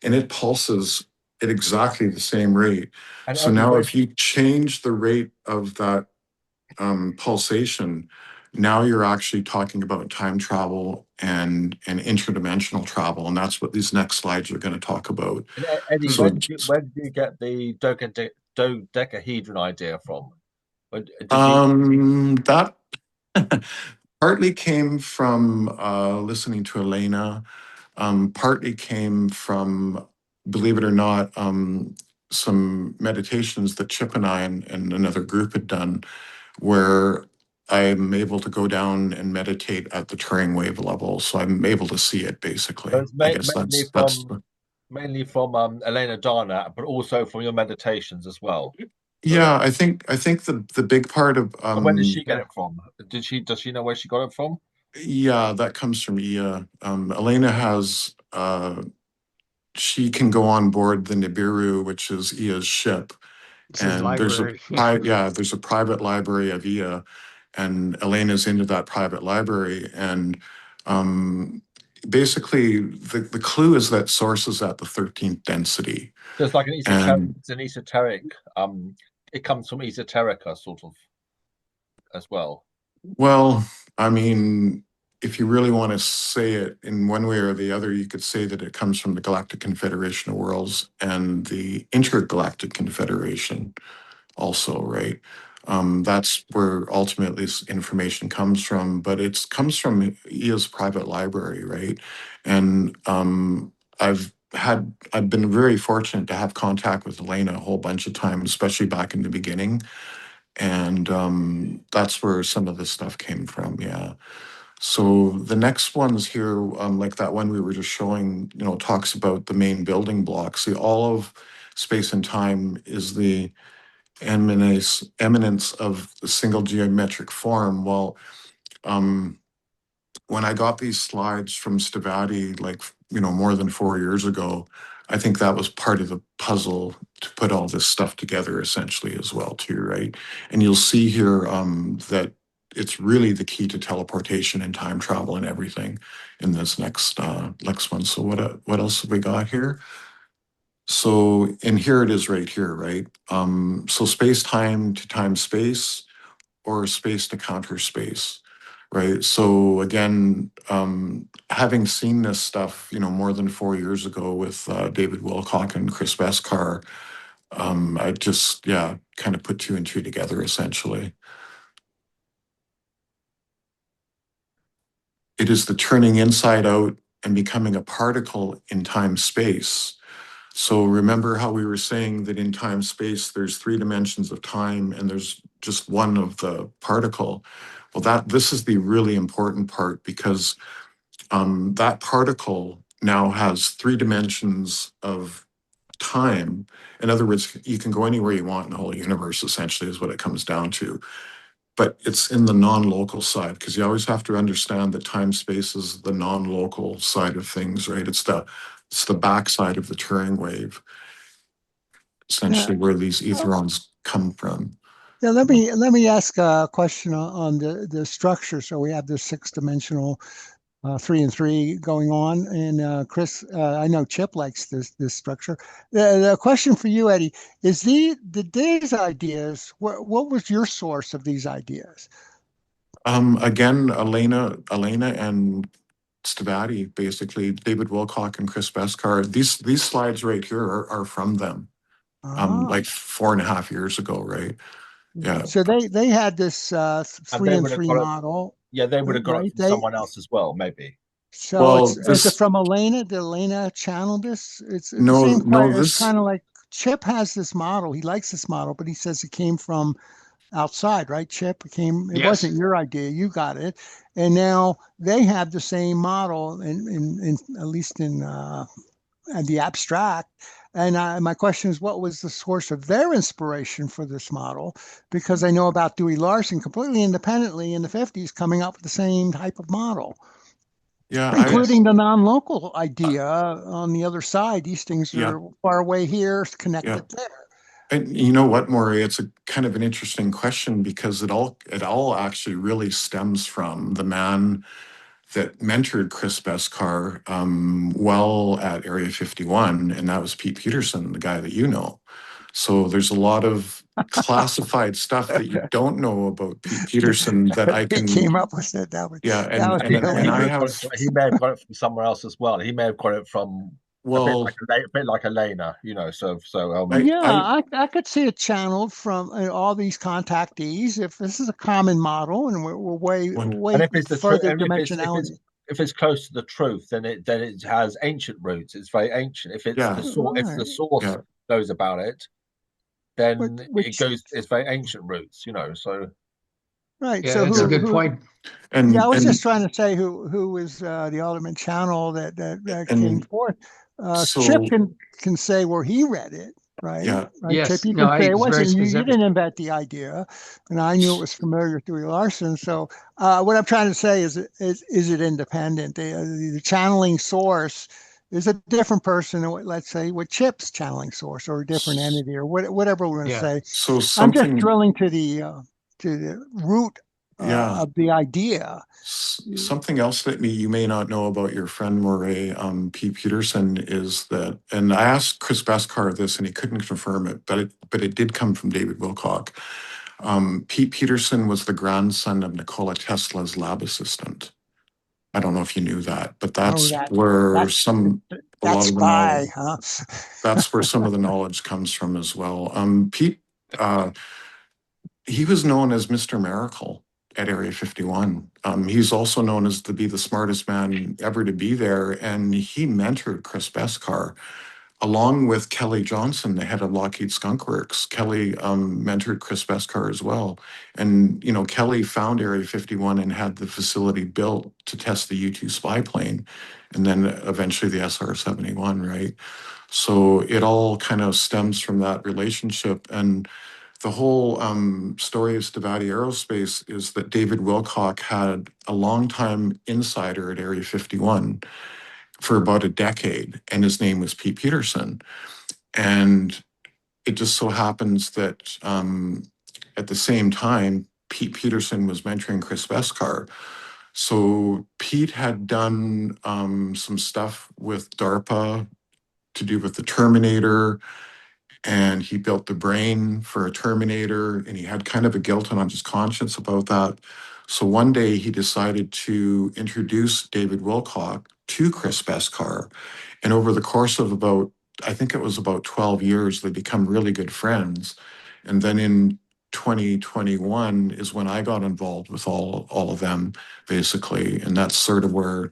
and it pulses at exactly the same rate. And so now if you change the rate of that pulsation, now you're actually talking about time travel and interdimensional travel, and that's what these next slides are going to talk about. And Eddie, where did you get the dodecahedron idea from? That partly came from listening to Elena. Partly came from, believe it or not, some meditations that Chip and I and another group had done, where I'm able to go down and meditate at the Turing wave level, so I'm able to see it basically. I guess mainly from Elena Dana, but also from your meditations as well. Yeah, I think the big part of where did she get it from? Does she know where she got it from? Yeah, that comes from Ia. Elena has she can go on board the Nibiru, which is Ia's ship. It's and there's a private library of Ia, and Elena's into that private library. And basically the clue is that source is at the 13th density. So it's like an esoteric, it comes from esoterica sort of as well. Well, I mean, if you really want to say it in one way or the other, you could say that it comes from the Galactic Confederation of Worlds and the Intergalactic Confederation also, right? That's where ultimately this information comes from, but it comes from Ia's private library, right? And I've I've been very fortunate to have contact with Elena a whole bunch of times, especially back in the beginning. And that's where some of this stuff came from. Yeah. So the next ones here, like that one we were just showing, talks about the main building blocks. See, all of space and time is the eminence of the single geometric form. Well, um, when I got these slides from Stavati, like, more than 4 years ago, I think that was part of the puzzle to put all this stuff together essentially as well too, right? And you'll see here that it's really the key to teleportation and time travel and everything in this next one. So what else have we got here? So, and here it is right here, right? So space-time to time-space, or space to counter space, right? So again, having seen this stuff, more than 4 years ago with David Wilcock and Chris Beskar, I just, kind of put two and two together essentially. It is the turning inside out and becoming a particle in time space. So remember how we were saying that in time space, there's 3 dimensions of time and there's just one of the particle. Well, this is the really important part, because that particle now has 3 dimensions of time. In other words, you can go anywhere you want in the whole universe, essentially, is what it comes down to. But it's in the non-local side, because you always have to understand that time space is the non-local side of things, right? It's the backside of the Turing wave, essentially, where these etherons come from. Yeah, let me ask a question on the structure. So we have this 6-dimensional 3 and 3 going on, and Chris, I know Chip likes this structure. The question for you, Eddie, is these ideas. What was your source of these ideas? Again, Elena and Stavati, basically, David Wilcock and Chris Beskar. These slides right here are from them, like 4.5 years ago, right? Yeah. So they had this 3 and 3 model. Yeah, they would have got it from someone else as well, maybe. So is it from Elena? Did Elena channel this? It's the same question. It's kind of like Chip has this model. He likes this model, but he says it came from outside, right, Chip? It wasn't your idea. You got it. And now they have the same model in at least in the abstract. And my question is, what was the source of their inspiration for this model? Because I know about Dewey Larson completely independently in the 50s coming up with the same type of model. Yeah, including the non-local idea on the other side. These things are far away here, connected there. And you know what, Maury? It's a kind of an interesting question, because it all actually really stems from the man that mentored Chris Beskar well at Area 51, and that was Pete Peterson, the guy that you know. So there's a lot of classified stuff that you don't know about Pete Peterson that I can. He came up with it. That was he may have got it from somewhere else as well. He may have got it from a bit like Elena, I could see it channeled from all these contactees. If this is a common model, and we're way and if it's further dimensionality. If it's close to the truth, then it has ancient roots. It's very ancient. If it's if the source knows about it, then it's very ancient roots, So right. Yeah, so that's a good point. And I was just trying to say who was the ultimate channel that came forth. Chip can say where he read it, right? Yeah. Right, yes. Chip, you can say it wasn't you didn't invent the idea, and I knew it was familiar with Dewey Larson. So what I'm trying to say is it independent? The channeling source is a different person than let's say what Chip's channeling source, or a different entity, or whatever we're going to say. So I'm just drilling to the root of the idea. Something else that you may not know about your friend Moray, Pete Peterson, is that, and I asked Chris Beskar this and he couldn't confirm it, but it did come from David Wilcock. Pete Peterson was the grandson of Nikola Tesla's lab assistant. I don't know if you knew that, but that's where some of the knowledge comes from as well. Pete, he was known as Mr. Miracle. at Area 51. He's also known as to be the smartest man ever to be there, and he mentored Chris Beskar along with Kelly Johnson, the head of Lockheed Skunk Works. Kelly mentored Chris Beskar as well. And, you know, Kelly found Area 51 and had the facility built to test the U-2 spy plane, and then eventually the SR-71, right? So it all kind of stems from that relationship. And the whole story of Stavati Aerospace is that David Wilcock had a longtime insider at Area 51 for about a decade, and his name was Pete Peterson. And it just so happens that at the same time, Pete Peterson was mentoring Chris Beskar. So Pete had done some stuff with DARPA to do with the Terminator, and he built the brain for a Terminator, and he had kind of a guilt on his conscience about that. So one day he decided to introduce David Wilcock to Chris Beskar, and over the course of about, I think it was about 12 years, they become really good friends. And then in 2021 is when I got involved with all of them, basically, and that's sort of where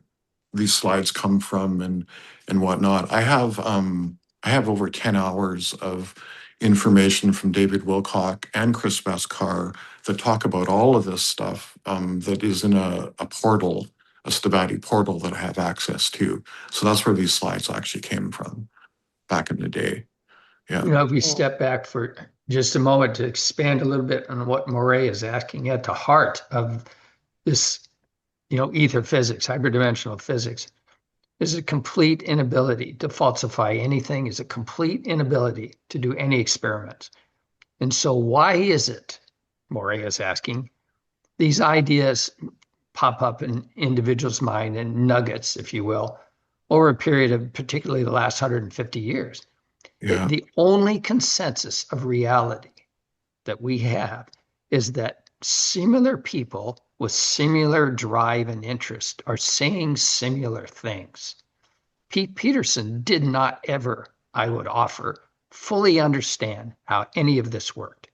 these slides come from and whatnot. I have over 10 hours of information from David Wilcock and Chris Beskar that talk about all of this stuff that is in a portal, a Stavati portal that I have access to. So that's where these slides actually came from back in the day. Yeah. You know, if we step back for just a moment to expand a little bit on what Moray is asking, at the heart of this, you know, ether physics, hyperdimensional physics, is a complete inability to falsify anything, is a complete inability to do any experiments. And so why is it, Moray is asking, these ideas pop up in individuals' mind in nuggets, if you will, over a period of particularly the last 150 years? Yeah. The only consensus of reality that we have is that similar people with similar drive and interest are saying similar things. Pete Peterson did not ever, I would offer, fully understand how any of this worked.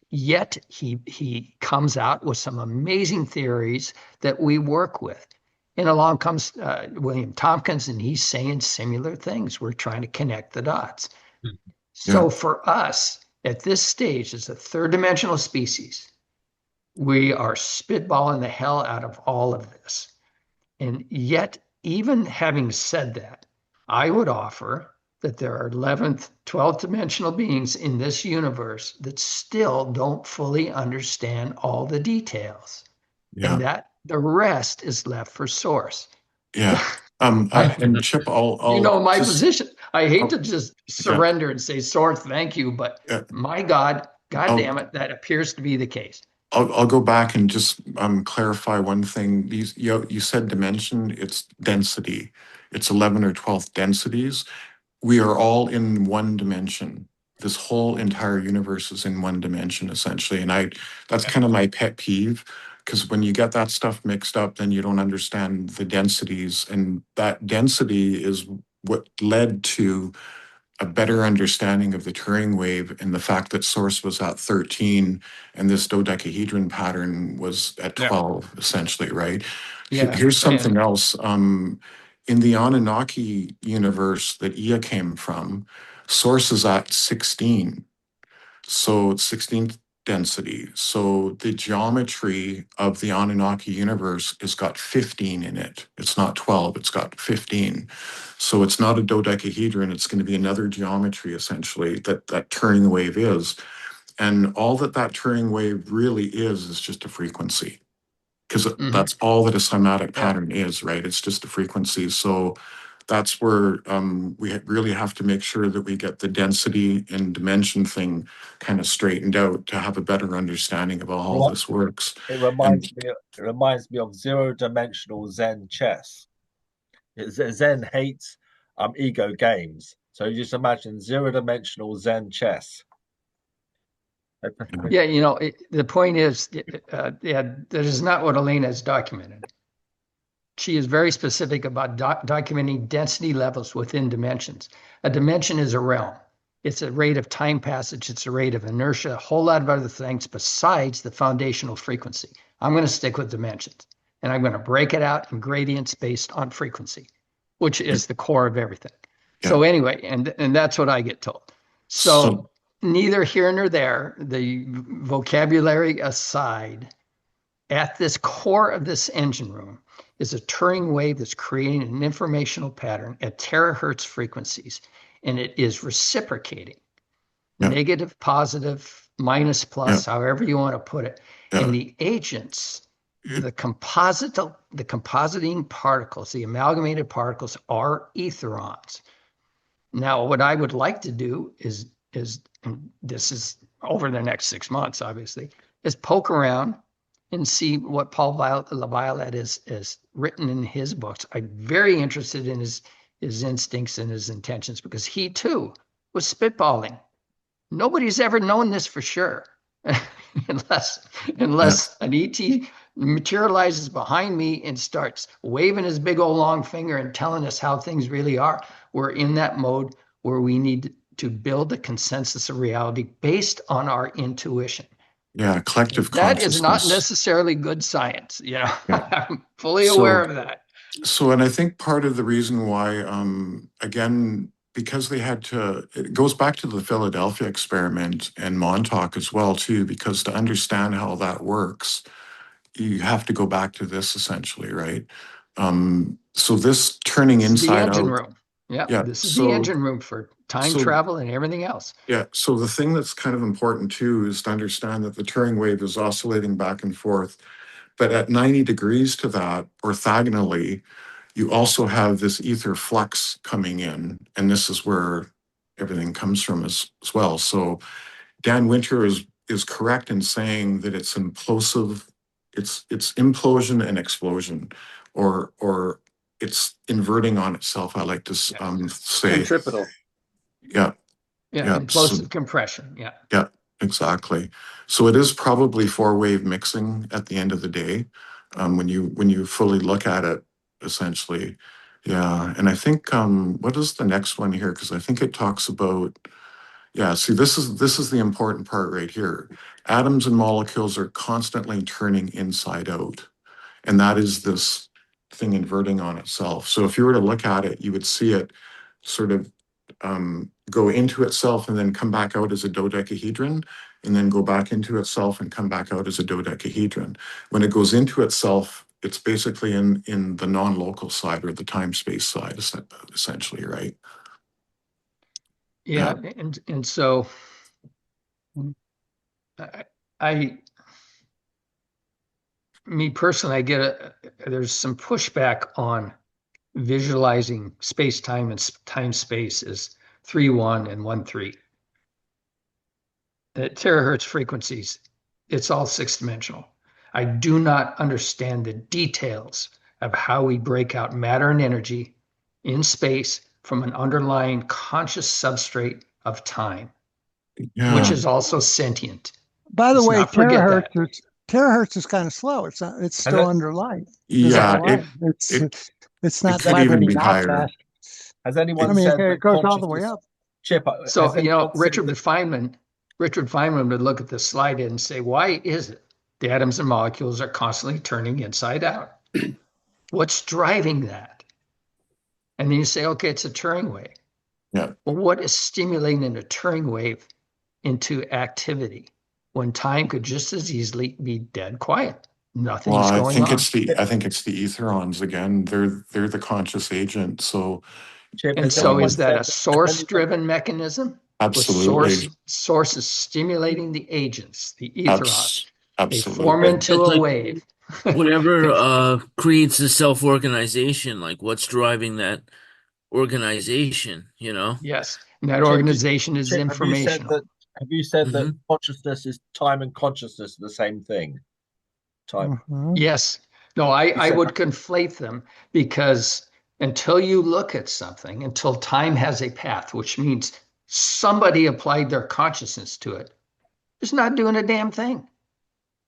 Yet he comes out with some amazing theories that we work with. And along comes William Tompkins, and he's saying similar things. We're trying to connect the dots. Hmm. So Yeah. for us, at this stage, as a third dimensional species, we are spitballing the hell out of all of this. And yet, even having said that, I would offer that there are 11th, 12th dimensional beings in this universe that still don't fully understand all the details. Yeah. And that the rest is left for source. Yeah. And Chip, I'll You know my just, position. I hate I'll- to just surrender and say, Source, thank you, but yeah, my God I'll- damn it, that appears to be the case. I'll go back and just clarify one thing. You said dimension, it's density. It's 11 or 12 densities. We are all in one dimension. This whole entire universe is in one dimension, essentially. And that's kind of my pet peeve, because when you get that stuff mixed up, then you don't understand the densities. And that density is what led to a better understanding of the Turing wave and the fact that source was at 13 and this dodecahedron pattern was at 12, essentially, right? Yeah. Here's something else. In the Anunnaki universe that Ea came from, source is at 16. So 16th density. So the geometry of the Anunnaki universe has got 15 in it. It's not 12, it's got 15. So it's not a dodecahedron, it's going to be another geometry, essentially, that Turing wave is. And all that Turing wave really is just a frequency, because that's all that a cymatic pattern is, right? It's just a frequency. So that's where we really have to make sure that we get the density and dimension thing kind of straightened out to have a better understanding of how all this works. It reminds me of zero-dimensional Zen chess. Zen hates ego games. So you just imagine zero-dimensional Zen chess. Yeah, you know, the point is, that is not what Elena has documented. She is very specific about documenting density levels within dimensions. A dimension is a realm. It's a rate of time passage. It's a rate of inertia, a whole lot of other things besides the foundational frequency. I'm going to stick with dimensions, and I'm going to break it out in gradients based on frequency, which is the core of everything. Yeah. So anyway, and that's what I get told. So neither here nor there, the vocabulary aside, at this core of this engine room is a Turing wave that's creating an informational pattern at terahertz frequencies, and it is reciprocating. Yeah. Negative, positive, minus, plus, however you want to put it. Yeah. And the agents, the compositing particles, the amalgamated particles are etherons. Now, what I would like to do is and this is over the next 6 months, obviously, is poke around and see what Paul LaViolette is written in his books. I'm very interested in his instincts and his intentions, because he too was spitballing. Nobody's ever known this for sure, unless an ET materializes behind me and starts waving his big old long finger and telling us how things really are. We're in that mode where we need to build a consensus of reality based on our intuition. Yeah, collective That consciousness. is not necessarily good science, Yeah. I'm fully aware of that. So, and I think part of the reason why, again, because they had to, it goes back to the Philadelphia experiment and Montauk as well, too, because to understand how that works, you have to go back to this essentially, right? So this turning This is the inside engine out. room. Yeah, Yeah, this is the engine room for time travel and everything else. Yeah, so the thing that's kind of important too is to understand that the Turing wave is oscillating back and forth, but at 90 degrees to that, orthogonally, you also have this ether flux coming in, and this is where everything comes from as well. So Dan Winter is correct in saying that it's implosive, it's implosion and explosion, or it's inverting on itself. I like to say, Centripetal. yeah, Implosive compression. Yeah, exactly. So it is probably four-wave mixing at the end of the day, when you fully look at it, essentially. Yeah, and I think what is the next one here? Because I think it talks about, yeah. See, this is the important part right here. Atoms and molecules are constantly turning inside out, and that is this thing inverting on itself. So if you were to look at it, you would see it sort of go into itself and then come back out as a dodecahedron, and then go back into itself and come back out as a dodecahedron. When it goes into itself, it's basically in the non-local side, or the time-space side, essentially, right? Yeah. And so me personally, there's some pushback on visualizing space-time and time-space as 3-1 and 1-3. At terahertz frequencies, it's all six-dimensional. I do not understand the details of how we break out matter and energy in space from an underlying conscious substrate of time, which is also sentient. By the Let's way, not forget that. terahertz is kind of slow. It's not. It's still under light. Yeah, it's not could even be vibrating out higher. fast. Has anyone I mean, said it goes all the way up. Chip, So Richard Feynman would look at this slide and say, why is it the atoms and molecules are constantly turning inside out? What's driving that? And then you say, okay, it's a Turing wave. Yeah. Well, what is stimulating a Turing wave into activity when time could just as easily be dead quiet? Nothing's going on. I think it's the etherons again. They're the conscious agent. So, Chip, and so is that a source-driven mechanism? absolutely. Source is stimulating the agents, the etherons. Absolutely. They form into a wave. Whatever creates the self-organization, like what's driving that organization, you know? Yes. And that organization is Chip, informational. Have you said that consciousness is time and consciousness are the same thing? Time. Yes. No, I would conflate them, because until you look at something, until time has a path, which means somebody applied their consciousness to it, it's not doing a damn thing.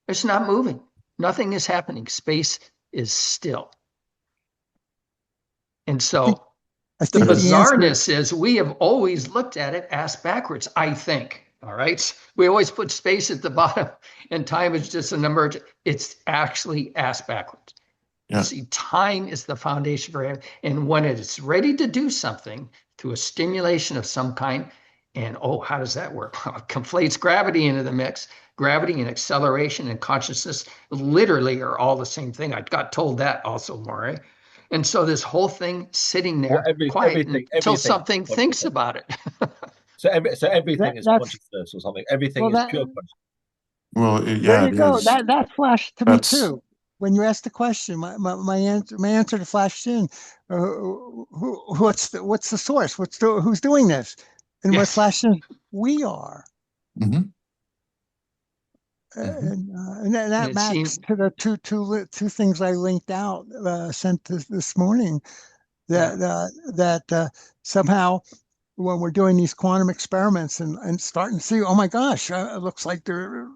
It's not moving. Nothing is happening. Space is still. And so I The think the answer, bizarreness is we have always looked at it ass backwards, I think. All right. We always put space at the bottom and time is just a number. It's actually ass backwards. Yeah. See, time is the foundation for it. And when it's ready to do something through a stimulation of some kind, and oh, how does that work? Conflates gravity into the mix. Gravity and acceleration and consciousness literally are all the same thing. I got told that also, Maury. And so this whole thing sitting Well, there quiet until everything something is thinks consciousness. about it. So everything is that's consciousness or something. Everything well is that pure consciousness. Well, there yeah, you it go. is. That flashed to me That's too. When you asked the question, my answer to flashed in. What's the source? Who's doing this? And what Yes. flashed in? We are. mhm, And, mhm. and that And it maps seemed, to the two things I linked out, sent this morning. yeah. That somehow when we're doing these quantum experiments and starting to see, oh my gosh, it looks like they're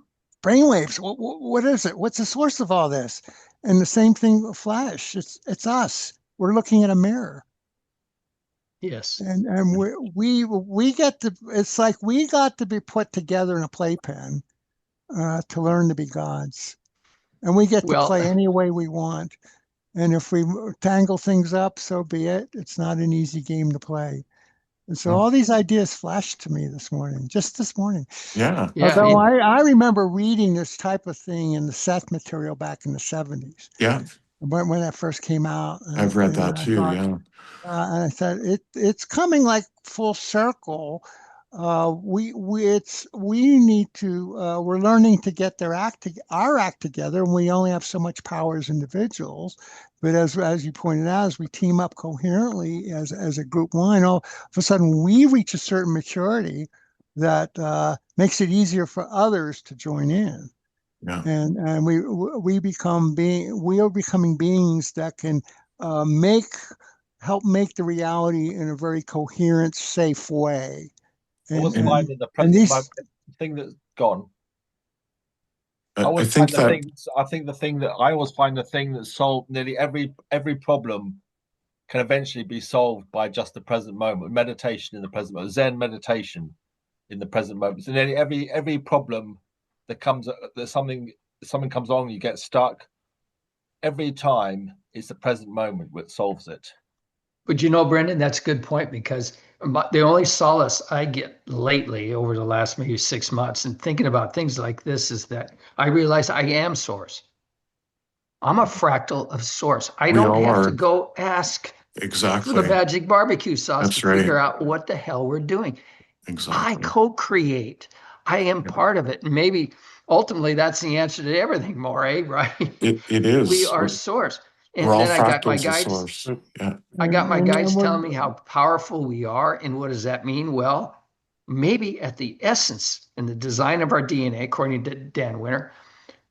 brainwaves. What is it? What's the source of all this? And the same thing flash. It's us. We're looking at a mirror. Yes. And we get to, it's like we got to be put together in a playpen to learn to be gods. And we get to Well, play any way we want. And if we tangle things up, so be it. It's not an easy game to play. And so all these ideas flashed to me this morning, just this morning. Yeah. yeah. Although I remember reading this type of thing in the Seth material back in the 70s Yeah. when that first came out. I've read And that I too. thought, Yeah. and I said it's coming like full circle. We need to we're learning to get our act together, and we only have so much power as individuals. But as you pointed out, as we team up coherently as a group line, all of a sudden we reach a certain maturity that makes it easier for others to join in, Yeah. and we are becoming beings that can make help make the reality in a very coherent, safe way. I was And finding the and these thing that's gone. I I always think find the that thing. I think the thing that I always find the thing that solved nearly every problem can eventually be solved by just the present moment. Meditation in the present moment, Zen meditation in the present moment. So nearly every problem that comes, that something comes along, you get stuck. Every time it's the present moment which solves it. But you know, Brendan, that's a good point because the only solace I get lately over the last maybe 6 months and thinking about things like this is that I realize I am source. I'm a fractal of source. I we don't all have to are. go ask for the Exactly. magic barbecue sauce to That's right. figure out what the hell we're doing. I Exactly. co-create. I am Yeah. part of it. And maybe ultimately that's the answer to everything, Moray, right? It We is. are source. We're And all then I got my fractals of guides. source. Yeah. I got my guides and telling we're me how powerful we are. And what does that mean? Well, maybe at the essence and the design of our DNA, according to Dan Winter,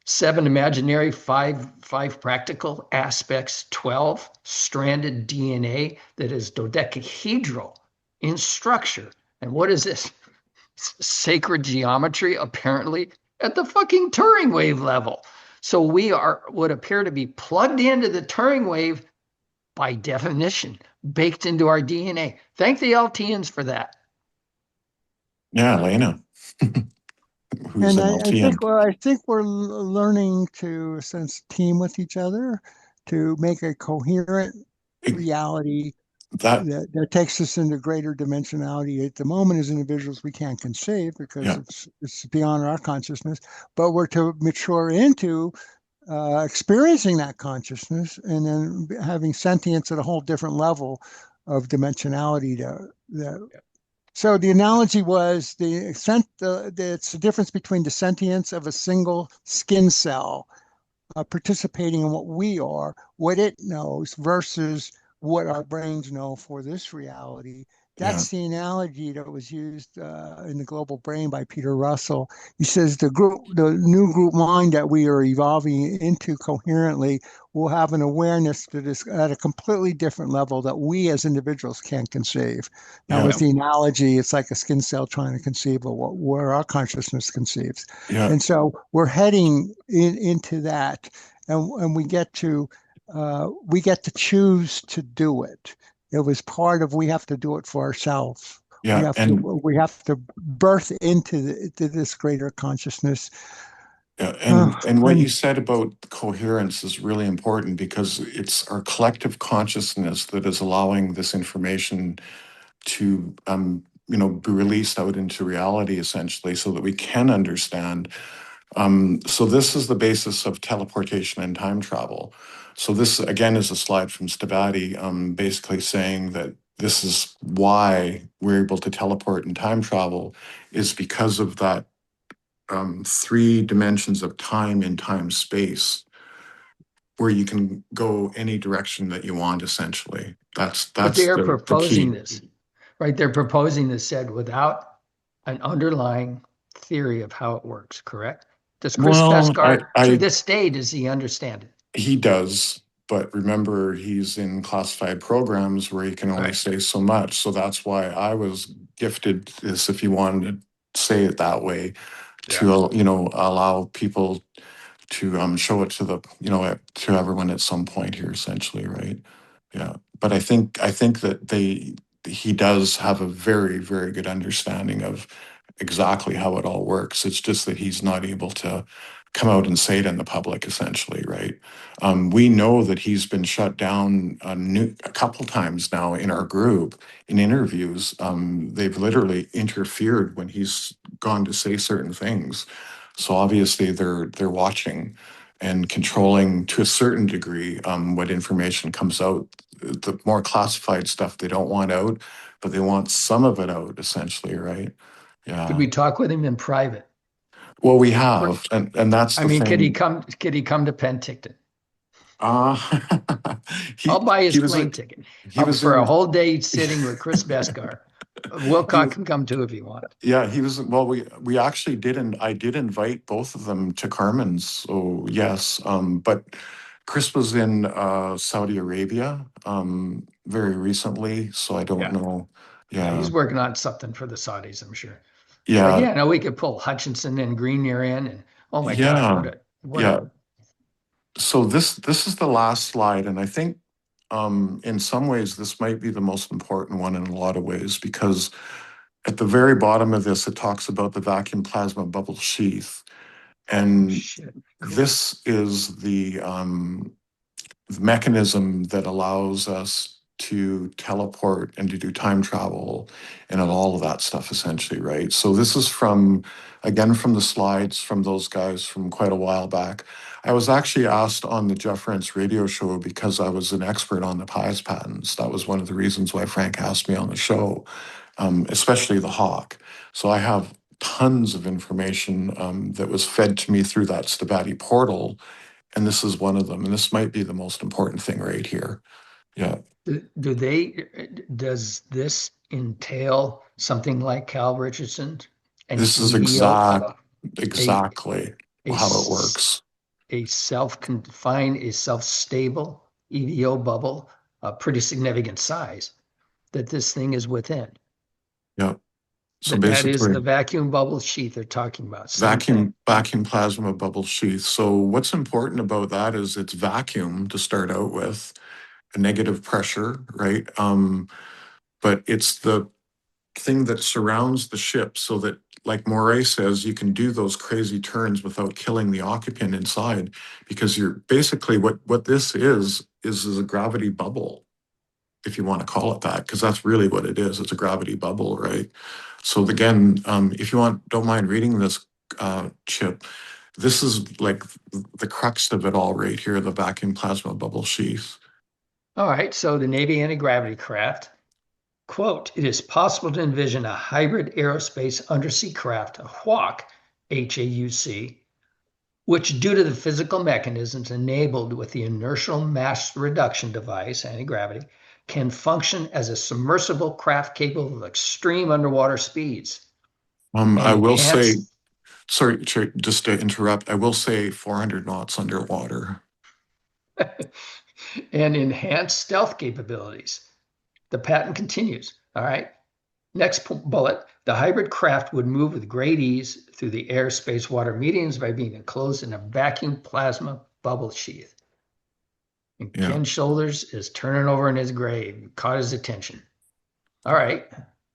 7 imaginary, five practical aspects, 12 stranded DNA that is dodecahedral in structure. And what is this? Sacred geometry, apparently, at the fucking Turing wave level. So we would appear to be plugged into the Turing wave by definition, baked into our DNA. Thank the LTNs for that. Yeah, Elena, who's and an LTN. I think we're learning to sense team with each other to make a coherent It- reality that, that takes us into greater dimensionality. At the moment, as individuals, we can't conceive because yeah, it's beyond our consciousness. But we're to mature into experiencing that consciousness and then having sentience at a whole different level of dimensionality. So the analogy was it's the difference between the sentience of a single skin cell participating in what we are, what it knows versus what our brains know for this reality. yeah, That's the analogy that was used in the global brain by Peter Russell. He says the new group mind that we are evolving into coherently will have an awareness that is at a completely different level that we as individuals can't conceive. That yeah, was the analogy. It's like a skin cell trying to conceive of where our consciousness conceives. yeah, And so we're heading into that, and we get to choose to do it. It was part of we have to do it for ourselves. Yeah, and We have to birth to this greater consciousness. yeah, Uh, and what you and said about coherence is really important because it's our collective consciousness that is allowing this information to be released out into reality essentially so that we can understand. So this is the basis of teleportation and time travel. So this again is a slide from Stavati, basically saying that this is why we're able to teleport and time travel is because of that three dimensions of time in time space where you can go any direction that you want essentially. But they That's are the proposing key. this, right? They're proposing this said without an underlying theory of how it works, correct? Does Chris Well, Beskar, to this day, does he understand it? he does, but remember, he's in classified programs where he can only Right. say so much. So that's why I was gifted this, if you wanted to say it that way, Yeah. to allow people to show it to the to everyone at some point here, essentially, right? Yeah, but I think that he does have a very very good understanding of exactly how it all works. It's just that he's not able to come out and say it in the public, essentially, right? We know that he's been shut down a couple times now in our group in interviews. They've literally interfered when he's gone to say certain things. So obviously they're watching and controlling to a certain degree what information comes out. The more classified stuff they don't want out, but they want some of it out, essentially, right? Could Yeah. we talk with him in private? Well, we Or, have, and that's I the mean, thing. could he come to Penticton? Uh I'll he buy his he was plane a, ticket he was for a in whole day sitting with Chris Beskar. he Wilcock was can come too if he wants. yeah, he was well, we actually did, and I did invite both of them to Carmen's. So yes, but Chris was in Saudi Arabia very recently, so I don't Yeah. know. Yeah, Yeah. he's working on something for the Saudis, I'm sure. But Yeah. yeah, no, we could pull Hutchinson and Greenier in, and oh my God, Yeah. what Yeah. a So this is the last slide, and I think in some ways this might be the most important one in a lot of ways because at the very bottom of this it talks about the vacuum plasma bubble sheath, oh and shit, cool. this is the mechanism that allows us to teleport and to do time travel and all of that stuff essentially, right? So this is from, again, from the slides from those guys from quite a while back. I was actually asked on the Jeff Rentz radio show because I was an expert on the Pius patents. That was one of the reasons why Frank asked me on the show, especially the Hawk. So I have tons of information that was fed to me through that Stabati portal, and this is one of them. And this might be the most important thing right here. Yeah, Does this entail something like Cal Richardson, an this is EVO, a, exactly a, how it s- works. a self-confined, a self-stable EVO bubble, a pretty significant size that this thing is within? Yeah. So That is the basically, vacuum bubble sheath they're talking about. Same thing. vacuum plasma bubble sheath. So what's important about that is it's vacuum to start out with, a negative pressure, right? But it's the thing that surrounds the ship so that, like Moray says, you can do those crazy turns without killing the occupant inside, because you're basically what this is a gravity bubble, if you want to call it that, because that's really what it is. It's a gravity bubble, right? So again, if you don't mind reading this, Chip, this is like the crux of it all right here, the vacuum plasma bubble sheath. All right. So the Navy anti-gravity craft, quote, it is possible to envision a hybrid aerospace undersea craft, a HAWC, HAUC, which, due to the physical mechanisms enabled with the inertial mass reduction device, anti-gravity, can function as a submersible craft capable of extreme underwater speeds and I will say, enhanced sorry, just to interrupt, I will say 400 knots underwater. and enhanced stealth capabilities. The patent continues. All right. Next bullet, the hybrid craft would move with great ease through the air, space, water mediums by being enclosed in a vacuum plasma bubble sheath. And Yeah. Ken Shoulders is turning over in his grave. Caught his attention. All right.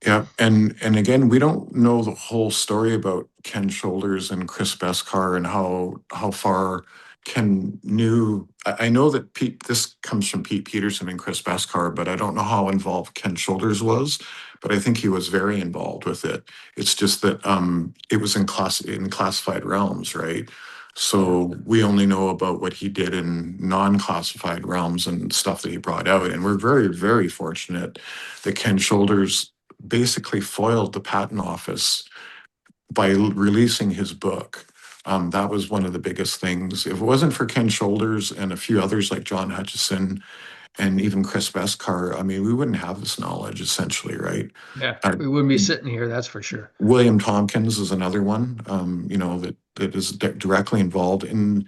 Yeah, and again, we don't know the whole story about Ken Shoulders and Chris Beskar and how far Ken knew. I know that this comes from Pete Peterson and Chris Beskar, but I don't know how involved Ken Shoulders was. But I think he was very involved with it. It's just that it was in classified realms, right? So we only know about what he did in non-classified realms and stuff that he brought out. And we're very, very fortunate that Ken Shoulders basically foiled the patent office by releasing his book. That was one of the biggest things. If it wasn't for Ken Shoulders and a few others like John Hutchison and even Chris Beskar, I mean, we wouldn't have this knowledge essentially, right? Yeah, Uh, we wouldn't be sitting here, that's for sure. William Tompkins is another one, that is directly involved. And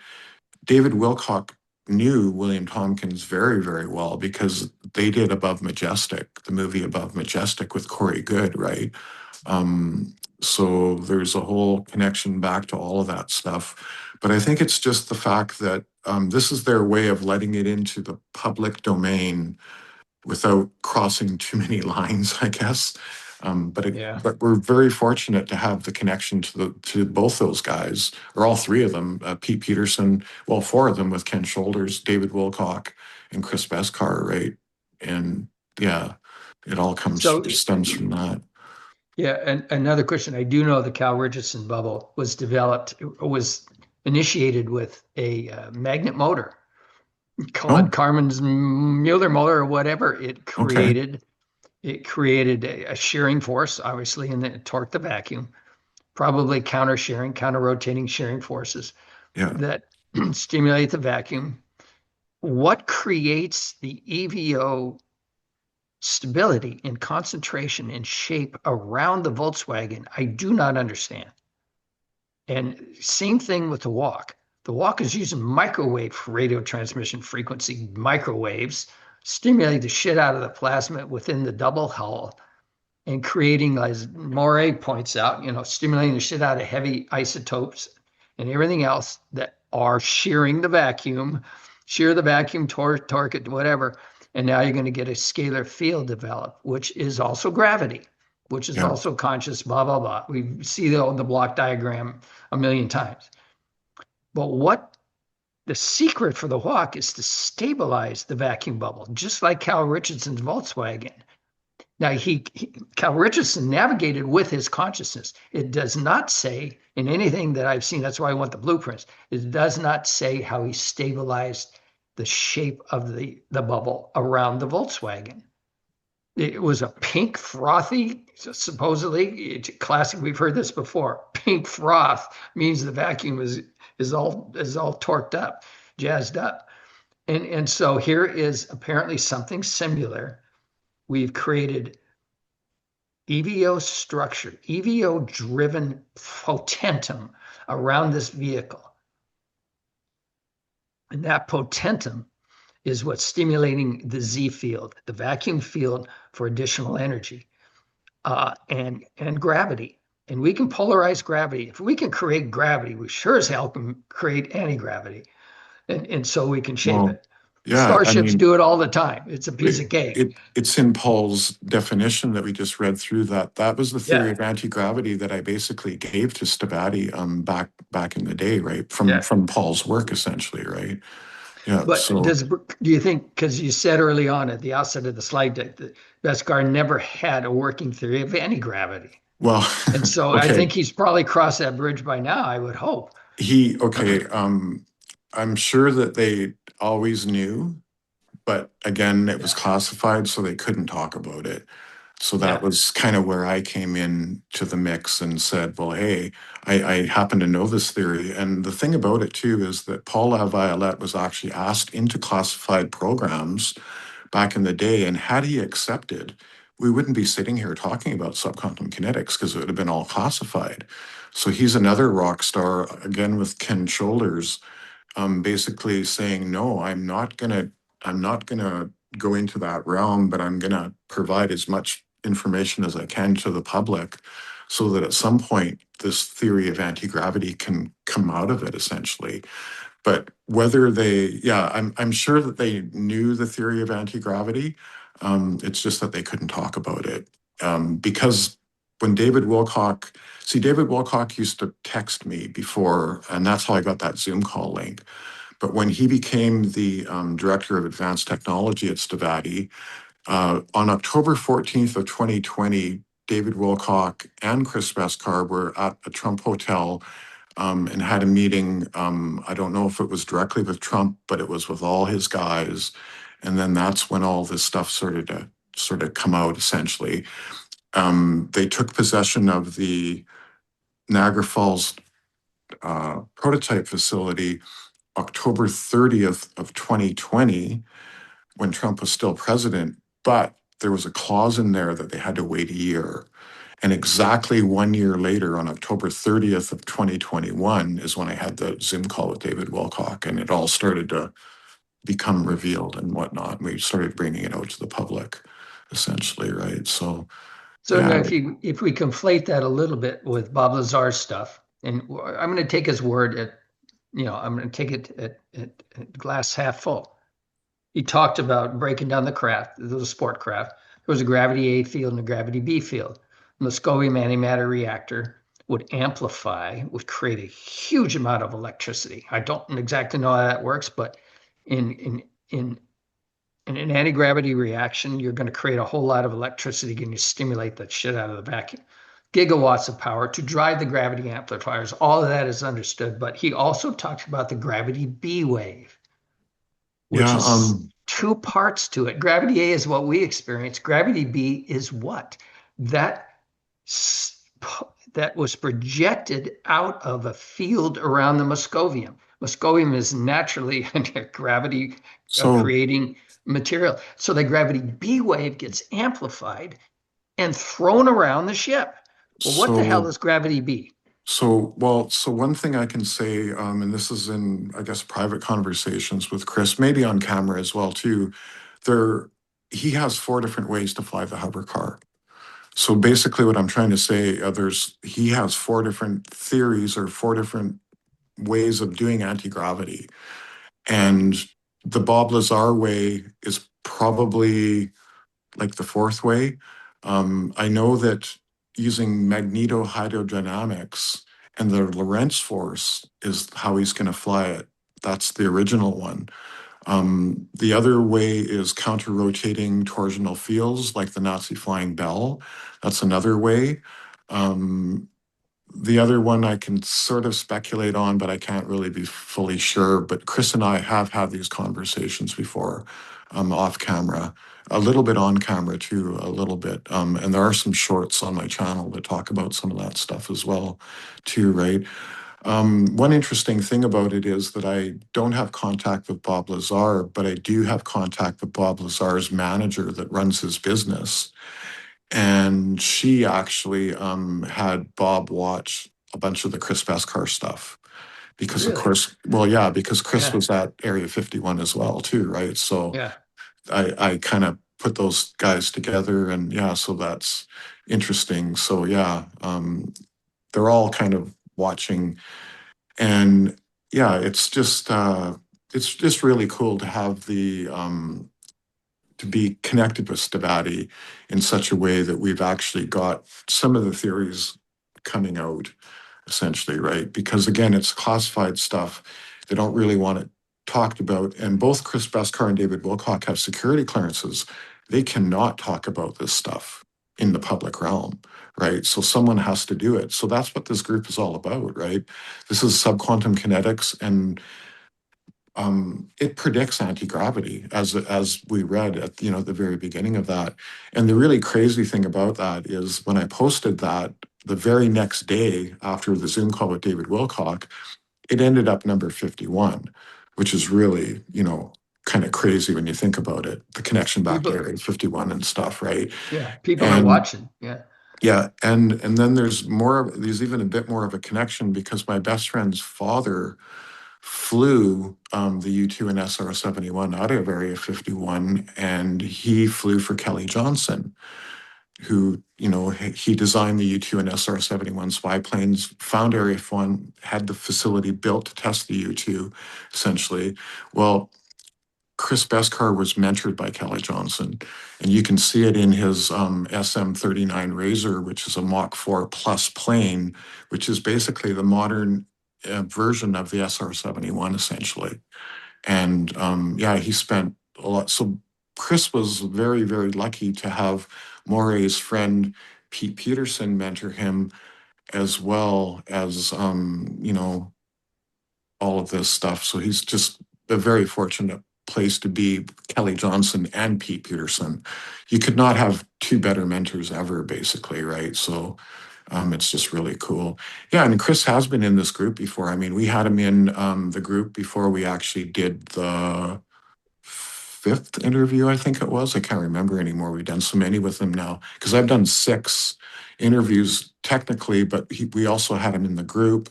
David Wilcock knew William Tompkins very, very well because they did Above Majestic, the movie Above Majestic with Corey Goode, right? So there's a whole connection back to all of that stuff. But I think it's just the fact that this is their way of letting it into the public domain without crossing too many lines, I guess. Yeah. But we're very fortunate to have the connection to both those guys, or all three of them, Pete Peterson, well, four of them with Ken Shoulders, David Wilcock, and Chris Beskar, right? And yeah, it all stems from that. Yeah, and another question. I do know the Cal Richardson bubble was initiated with a magnet motor. Call Oh, it Carmen's Mueller motor or whatever. okay. It created a shearing force, obviously, and then it torqued the vacuum. Probably counter rotating shearing forces Yeah. that stimulate the vacuum. What creates the EVO stability and concentration and shape around the Volkswagen, I do not understand. And same thing with the walk. The walk is using microwave radio transmission frequency, microwaves, stimulate the shit out of the plasma within the double hull and creating, as Moray points out, stimulating the shit out of heavy isotopes and everything else that are shear the vacuum, torque it, whatever. And now you're going to get a scalar field develop, which is also gravity, which is Yeah. also conscious, blah, blah, blah. We see the block diagram a million times. But what the secret for the walk is to stabilize the vacuum bubble, just like Cal Richardson's Volkswagen. Now, Cal Richardson navigated with his consciousness. It does not say in anything that I've seen, that's why I want the blueprints, it does not say how he stabilized the shape of the bubble around the Volkswagen. It was a pink frothy, supposedly, classic, we've heard this before. Pink froth means the vacuum is all torqued up, jazzed up. And so here is apparently something similar. We've created EVO structure, EVO driven potentum around this vehicle. And that potentum is what's stimulating the Z field, the vacuum field for additional energy and gravity. And we can polarize gravity. If we can create gravity, we sure as hell can create anti-gravity. And so we can shape it. Yeah, Starships do it all the time. It's a piece of cake. It's in Paul's definition that we just read through. That was the theory of anti-gravity that I basically gave to Stavati back in the day, right? From Paul's work, essentially, right? Yeah. But do you think, because you said early on at the outset of the slide deck that Beskar never had a working theory of anti-gravity? Well, and so okay. I think he's probably crossed that bridge by now, I would hope. I'm sure that they always knew, but again, it was classified, so they couldn't talk about it. So that was kind of where I came in to the mix and said, well, hey, I happen to know this theory. And the thing about it too is that Paul Laviolette was actually asked into classified programs back in the day. And had he accepted, we wouldn't be sitting here talking about subquantum kinetics because it would have been all classified. So he's another rock star, again, with Ken Shoulders, basically saying, no, I'm not gonna go into that realm, but I'm gonna provide as much information as I can to the public so that at some point this theory of anti-gravity can come out of it, essentially. But whether I'm sure that they knew the theory of anti-gravity. It's just that they couldn't talk about it. Because when David Wilcock used to text me before, and that's how I got that Zoom call link. But when he became the director of advanced technology at Stavati, on October 14th of 2020, David Wilcock and Chris Beskar were at a Trump hotel and had a meeting. I don't know if it was directly with Trump, but it was with all his guys. And then that's when all this stuff started to sort of come out, essentially. They took possession of the Niagara Falls prototype facility October 30th of 2020, when Trump was still president, but there was a clause in there that they had to wait a year. And exactly 1 year later, on October 30th of 2021, is when I had the Zoom call with David Wilcock, and it all started to become revealed and whatnot. And we started bringing it out to the public, essentially, right? So, So now yeah, if we conflate that a little bit with Bob Lazar's stuff, and I'm going to take his word I'm going to take it at glass half full. He talked about breaking down the craft, the sport craft. There was a gravity A field and a gravity B field. The Muscovy antimatter reactor would amplify, would create a huge amount of electricity. I don't exactly know how that works, but in an anti-gravity reaction, you're going to create a whole lot of electricity and you stimulate that shit out of the vacuum. Gigawatts of power to drive the gravity amplifiers. All of that is understood, but he also talked about the gravity B wave, which yeah, is two parts to it. Gravity A is what we experience. Gravity B is what? That that was projected out of a field around the Moscovium. Moscovium is naturally a gravity so, creating material. So the gravity B wave gets amplified and thrown around the ship. Well, what the hell so is gravity B? So one thing I can say, and this is in, I guess, private conversations with Chris, maybe on camera as well too. There, he has 4 different ways to fly the hover car. So basically, what I'm trying to say, he has 4 different theories or 4 different ways of doing anti-gravity, and the Bob Lazar way is probably like the fourth way. I know that using magnetohydrodynamics and the Lorentz force is how he's going to fly it. That's the original one. The other way is counter-rotating torsional fields, like the Nazi flying bell. That's another way. Um, the other one I can sort of speculate on, but I can't really be fully sure. But Chris and I have had these conversations before, off camera, a little bit on camera too, a little bit. And there are some shorts on my channel that talk about some of that stuff as well, too, right? One interesting thing about it is that I don't have contact with Bob Lazar, but I do have contact with Bob Lazar's manager that runs his business. And she actually had Bob watch a bunch of the Chris Beskar stuff because, of Really? course, well, yeah, because Chris Yeah. was at Area 51 as well, too, right? So Yeah. I kind of put those guys together, and yeah, so that's interesting. So yeah, they're all kind of watching, and yeah, it's just really cool to have the to be connected with Stavati in such a way that we've actually got some of the theories coming out, essentially, right? Because again, it's classified stuff. They don't really want it talked about. And both Chris Beskar and David Wilcock have security clearances. They cannot talk about this stuff in the public realm, right? So someone has to do it. So that's what this group is all about, right? This is subquantum kinetics, and it predicts anti-gravity, as we read at the very beginning of that. And the really crazy thing about that is when I posted that, the very next day after the Zoom call with David Wilcock, it ended up number 51, which is really, kind of crazy when you think about it, the connection back to People, Area 51 and stuff, right? yeah, people are And watching. Yeah. yeah, and then there's even a bit more of a connection because my best friend's father flew the U-2 and SR-71 out of Area 51, and he flew for Kelly Johnson. who, he designed the U-2 and SR-71 spy planes, found Area 1, had the facility built to test the U-2, essentially. Well, Chris Beskar was mentored by Kelly Johnson, and you can see it in his SM-39 Razor, which is a Mach 4 plus plane, which is basically the modern version of the SR-71, essentially. And yeah, he spent a lot. So Chris was very, very lucky to have Moray's friend Pete Peterson mentor him, as well as all of this stuff. So he's just a very fortunate place to be, Kelly Johnson and Pete Peterson. You could not have two better mentors ever, basically, right? So it's just really cool. Yeah, and Chris has been in this group before. I mean, we had him in the group before we actually did the fifth interview, I think it was. I can't remember anymore. We've done so many with him now, because I've done 6 interviews technically, but we also had him in the group,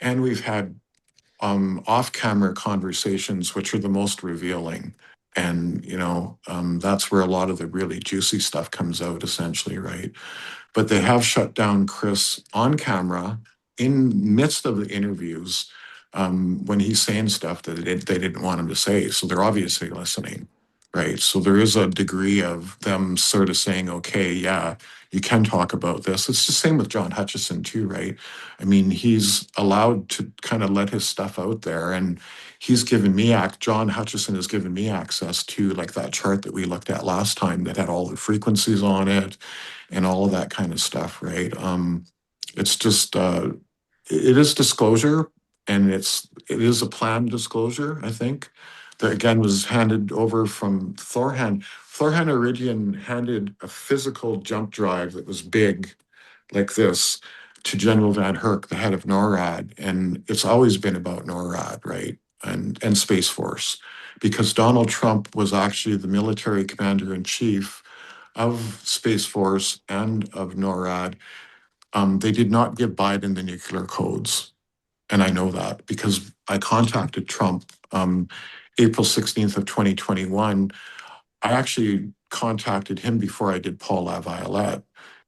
and we've had off-camera conversations, which are the most revealing. And, that's where a lot of the really juicy stuff comes out, essentially, right? But they have shut down Chris on camera in midst of the interviews when he's saying stuff that they didn't want him to say. So they're obviously listening, right? So there is a degree of them sort of saying, okay, yeah, you can talk about this. It's the same with John Hutchison too, right? I mean, he's allowed to kind of let his stuff out there, and he's given me John Hutchison has given me access to, like, that chart that we looked at last time that had all the frequencies on it and all of that kind of stuff, right? It's just it is disclosure, and it is a planned disclosure, I think, that again was handed over from Thorhan. Thorhan Iridian handed a physical jump drive that was big, like this, to General Van Herk, the head of NORAD, and it's always been about NORAD, right? And Space Force, because Donald Trump was actually the military commander in chief of Space Force and of NORAD. They did not give Biden the nuclear codes. And I know that because I contacted Trump April 16th of 2021. I actually contacted him before I did Paul LaViolette.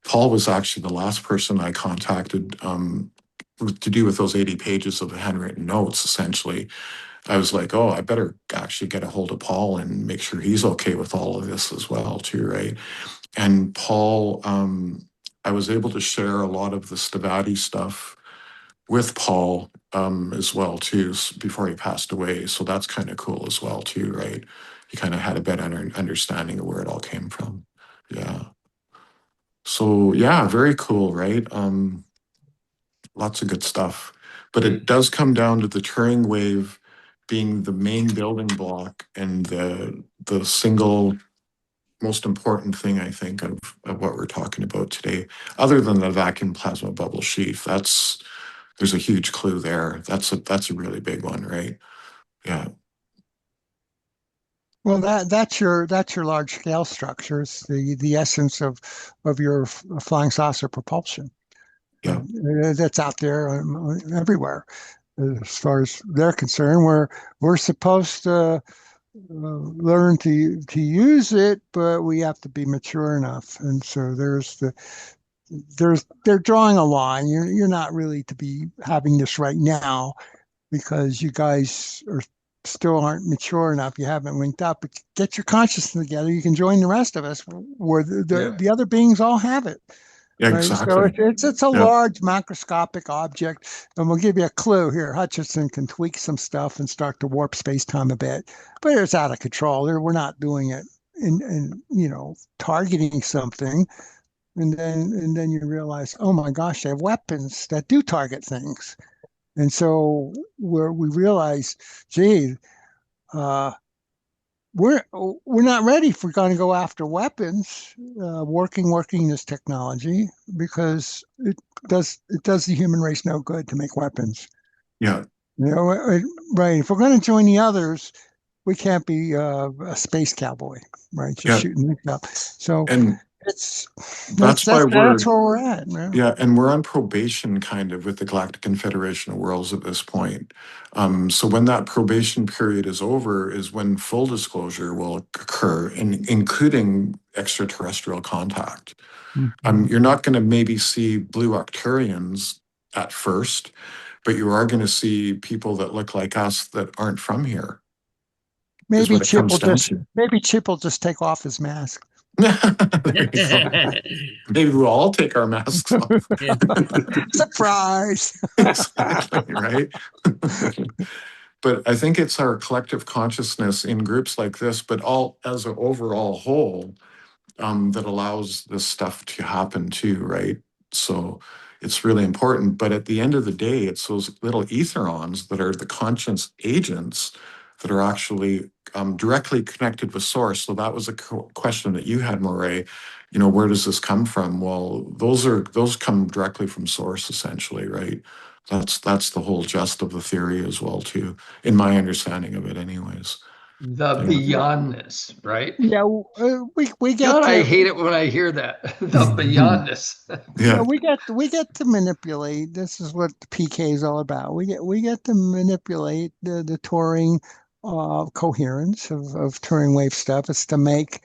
Paul was actually the last person I contacted to do with those 80 pages of handwritten notes, essentially. I was like, oh, I better actually get a hold of Paul and make sure he's okay with all of this as well, too, right? And Paul, I was able to share a lot of the Stavati stuff with Paul as well too, before he passed away. So that's kind of cool as well too, right? He kind of had a better understanding of where it all came from. Yeah. So yeah, very cool, right? Lots of good stuff. But it does come down to the Turing wave being the main building block and the single most important thing, I think, of what we're talking about today, other than the vacuum plasma bubble sheath. There's a huge clue there. That's a really big one, right? Yeah. Well, that's your large scale structures, the essence of your flying saucer propulsion. Yeah. That's out there everywhere. As far as they're concerned, we're supposed to learn to use it, but we have to be mature enough. And so they're drawing a line. You're not really to be having this right now because you guys still aren't mature enough. You haven't linked up. But get your consciousness together. You can join the rest of us where the other beings all have it. Yeah, Right. So exactly. it's a Yeah. large macroscopic object, and we'll give you a clue here. Hutchison can tweak some stuff and start to warp space time a bit, but it's out of control. We're not doing it in targeting something, and then you realize, oh my gosh, they have weapons that do target things, and so we realize, gee, uh, we're not ready if we're going to go after weapons, working this technology, because it does the human race no good to make weapons. Yeah. Right? If we're going to join the others, we can't be a space cowboy, right? Just shooting things up. So And that's why where we're at, man. Yeah, and we're on probation kind of with the Galactic Confederation of Worlds at this point. So when that probation period is over is when full disclosure will occur, and including extraterrestrial contact. Mhm. You're not going to maybe see blue Octarians at first, but you are going to see people that look like us that aren't from here, is Maybe what it Chip comes will down just to. maybe Chip will just take off his mask. There you go. Maybe we'll all take our masks off. Surprise! Exactly, right? But I think it's our collective consciousness in groups like this, but all as an overall whole, that allows this stuff to happen too, right? So it's really important. But at the end of the day, it's those little etherons that are the conscience agents that are actually directly connected with source. So that was a question that you had, Moray. You know, where does this come from? Well, those come directly from source, essentially, right? That's the whole gist of the theory as well, too, in my understanding of it, anyways. The Yeah. beyondness, right? Yeah, we get God, I to hate it when I hear that. The beyondness. yeah, Yeah. we get to manipulate. This is what the PK is all about. We get to manipulate the Turing coherence of Turing wave stuff. It's to make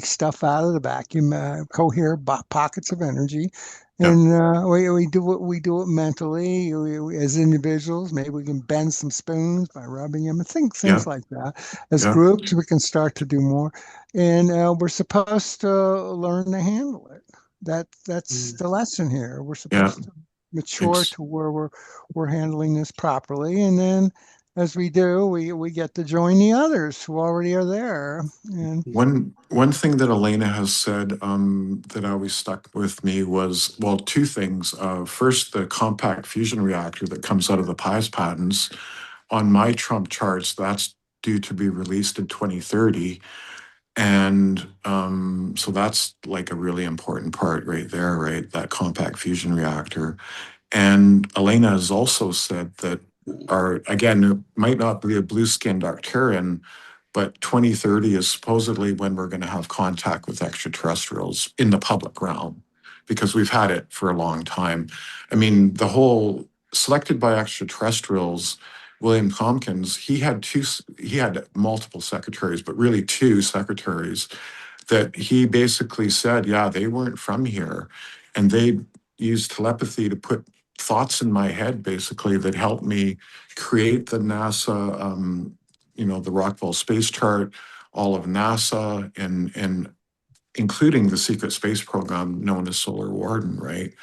stuff out of the vacuum, cohere pockets of energy, Yeah. and we do it mentally. As individuals, maybe we can bend some spoons by rubbing them, and things Yeah. like that. As Yeah. groups, we can start to do more, and we're supposed to learn to handle it. That's the lesson here. We're Yeah. supposed to mature It's to where we're handling this properly, and then as we do, we get to join the others who already are there. And one thing that Elena has said that always stuck with me was, well, two things. First, the compact fusion reactor that comes out of the PIES patents. On my Trump charts, that's due to be released in 2030. And so that's like a really important part right there, right? That compact fusion reactor. And Elena has also said that, our again, it might not be a blue-skinned Arcturian, but 2030 is supposedly when we're going to have contact with extraterrestrials in the public realm, because we've had it for a long time. I mean, the whole selected by extraterrestrials, William Tompkins, he had multiple secretaries, but really two secretaries that he basically said, yeah, they weren't from here. And they used telepathy to put thoughts in my head, basically, that helped me create the NASA, the Rockwell space chart, all of NASA, and including the secret space program known as Solar Warden, right?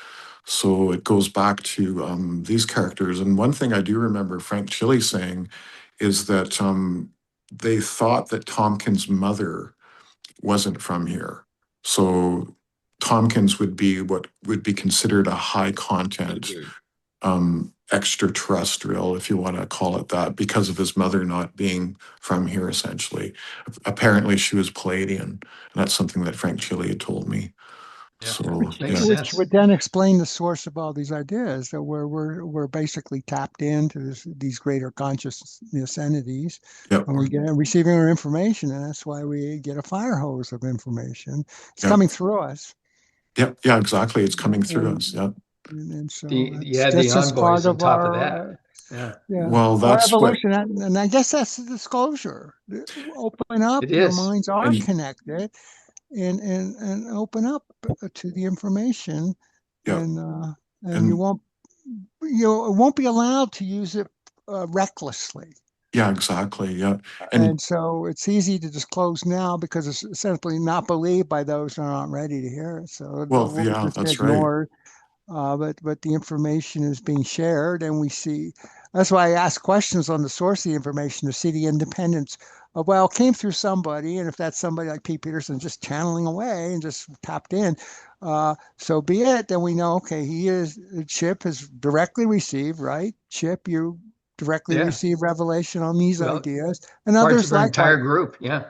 So it goes back to these characters. And one thing I do remember Frank Chile saying is that they thought that Tompkins' mother wasn't from here. So Tompkins would be what would be considered a high content extraterrestrial, if you want to call it that, because of his mother not being from here, essentially. Apparently, she was Palladian, and that's something that Frank Chile had told me. Yeah, So, makes yeah, which sense. would then explain the source of all these ideas that we're basically tapped into these greater consciousness entities, yep, and we get receiving our information, and that's why we get a fire hose of information. It's yep, coming through us, yep, yeah, exactly. It's coming through us. and Yep. and so The you that's had the that's just part envoys on of top of our that. Yeah, yeah, Well, our that's what, evolution, and I guess that's the disclosure. Open up, it your is. minds are and connected, and open up to the information, yeah, and and you won't be allowed to use it recklessly. yeah, exactly. Yeah. And And so it's easy to just close now because it's essentially not believed by those who aren't ready to hear it. So it well, will yeah, just that's right. ignore. But the information is being shared, and we see. That's why I ask questions on the source of the information to see the independence of, well, it came through somebody, and if that's somebody like Pete Peterson just channeling away and just tapped in, so be it. Then we know, okay, Chip has directly received, right? Chip, you directly Yeah. receive revelation on these Well, ideas, and parts others of our likewise. entire group. Yeah.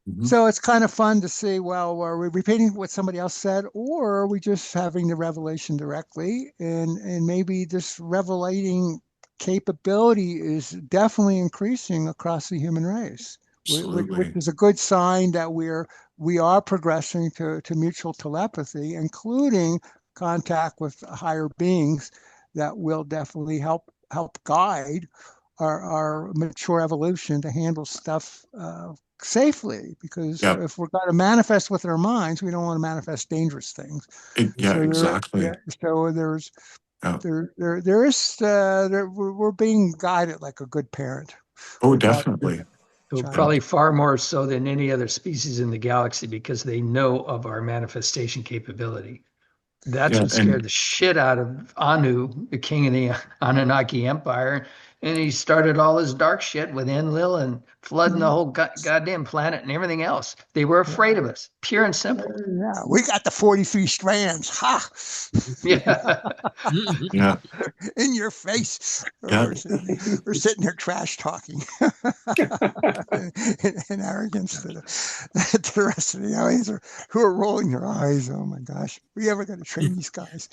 Mhm. So it's kind of fun to see, well, are we repeating what somebody else said, or are we just having the revelation directly? And maybe this revelating capability is definitely increasing across the human race, which Absolutely. is a good sign that we are progressing to mutual telepathy, including contact with higher beings that will definitely help guide our mature evolution to handle stuff safely, because Yeah, if we're going to manifest with our minds, we don't want to manifest dangerous things. yeah, exactly. So there's Yeah. there is we're being guided like a good parent Oh, about definitely. So child. probably far more so than any other species in the galaxy because they know of our manifestation capability. That's Yeah, what scared and the shit out of Anu, the king of the Anunnaki Empire. And he started all his dark shit with Enlil and flooding the whole goddamn planet and everything else. They were afraid of us, pure and simple. Yeah, we got the 43 strands. Ha! Yeah. yeah, In your face. yeah, We're sitting there trash talking in arrogance to the rest of the audience who are rolling their eyes. Oh my gosh, we ever going to train these guys?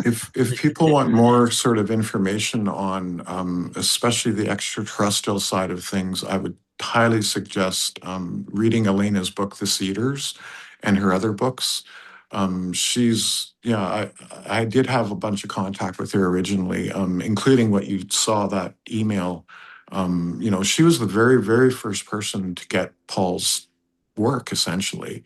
if people want more sort of information on especially the extraterrestrial side of things, I would highly suggest reading Elena's book, The Cedars, and her other books. She's, yeah, I did have a bunch of contact with her originally, including what you saw, that email. She was the very, very first person to get Paul's work, essentially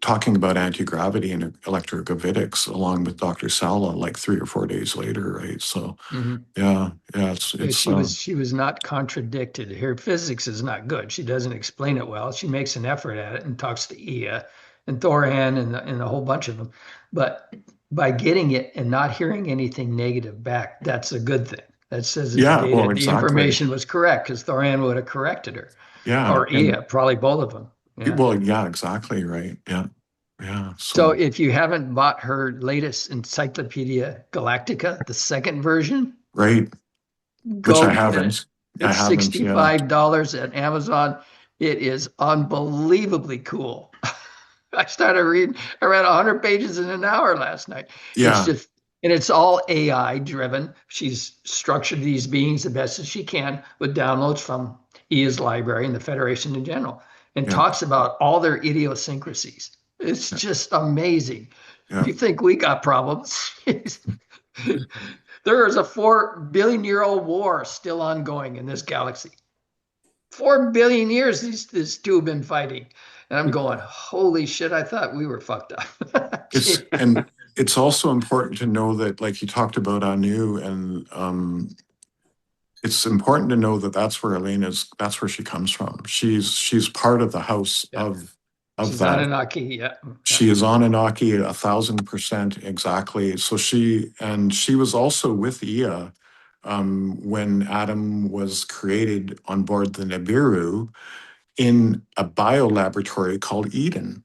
talking about anti-gravity and electrogravitics along with Dr. Sala like 3 or 4 days later, right? So Mhm. yeah, Yeah, it's she was not contradicted. Her physics is not good. She doesn't explain it well. She makes an effort at it and talks to Ea and Thoran and a whole bunch of them. But by getting it and not hearing anything negative back, that's a good thing. That says that yeah, well, the exactly. information was correct because Thoran would have corrected her, Yeah, or and Ea, probably both of them. Yeah. well, yeah, exactly, right. Yeah. Yeah. So So if you haven't bought her latest Encyclopedia Galactica, the second version, right, which go I get it. haven't. I It's haven't, yeah. $65 at Amazon. It is unbelievably cool. I started reading, I read 100 pages in an hour last night. It's Yeah, just, and it's all AI driven. She's structured these beings the best as she can with downloads from EA's library and the Federation in general, and yeah, talks about all their idiosyncrasies. It's yeah, just amazing. If yeah. you think we got problems, there is a 4 billion-year-old war still ongoing in this galaxy. 4 billion years these two have been fighting. And I'm going, holy shit, I thought we were fucked up. And it's also important to know that, like you talked about Anu, and it's important to know that that's where she comes from. She's part of the house Yeah. of She's that. Anunnaki, yeah. She is Anunnaki 1,000% exactly. So she was also with Ea when Adam was created on board the Nibiru in a biolaboratory called Eden.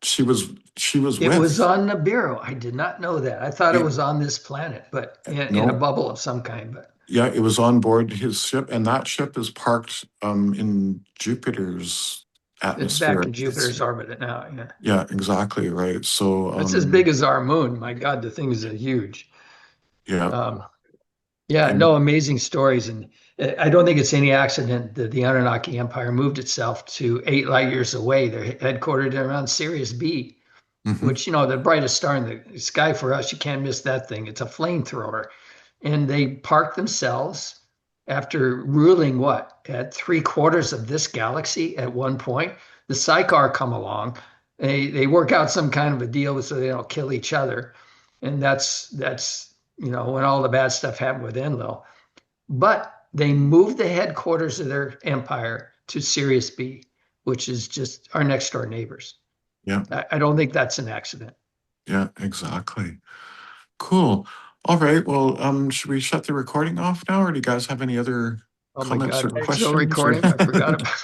She was It was with. on Nibiru. I did not know that. I thought it It, was on this planet, but in a no, bubble of some kind. But yeah, it was on board his ship, and that ship is parked in Jupiter's it's back atmosphere. in Jupiter's orbit now. Yeah. Yeah, exactly right. So It's as big as our moon. My God, the thing is huge. yeah, Um, Yeah, and no, amazing stories. And I don't think it's any accident that the Anunnaki Empire moved itself to 8 light years away. They're headquartered around Sirius B, mhm, which, the brightest star in the sky for us. You can't miss that thing. It's a flamethrower. And they parked themselves after ruling what? At 3/4 of this galaxy at one point. The Psychar come along. They work out some kind of a deal so they don't kill each other. And that's when all the bad stuff happened with Enlil. But they moved the headquarters of their empire to Sirius B, which is just our next door neighbors. yeah, I don't think that's an accident. yeah, exactly. Cool. All right. Well, should we shut the recording off now, or do you guys have any other Oh my comments or God, we're still questions? Or recording. I forgot about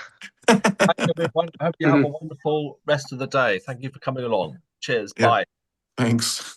Thank you, everyone. I hope you have a wonderful rest of the day. Thank you for coming along. Cheers. Yeah, Bye. thanks.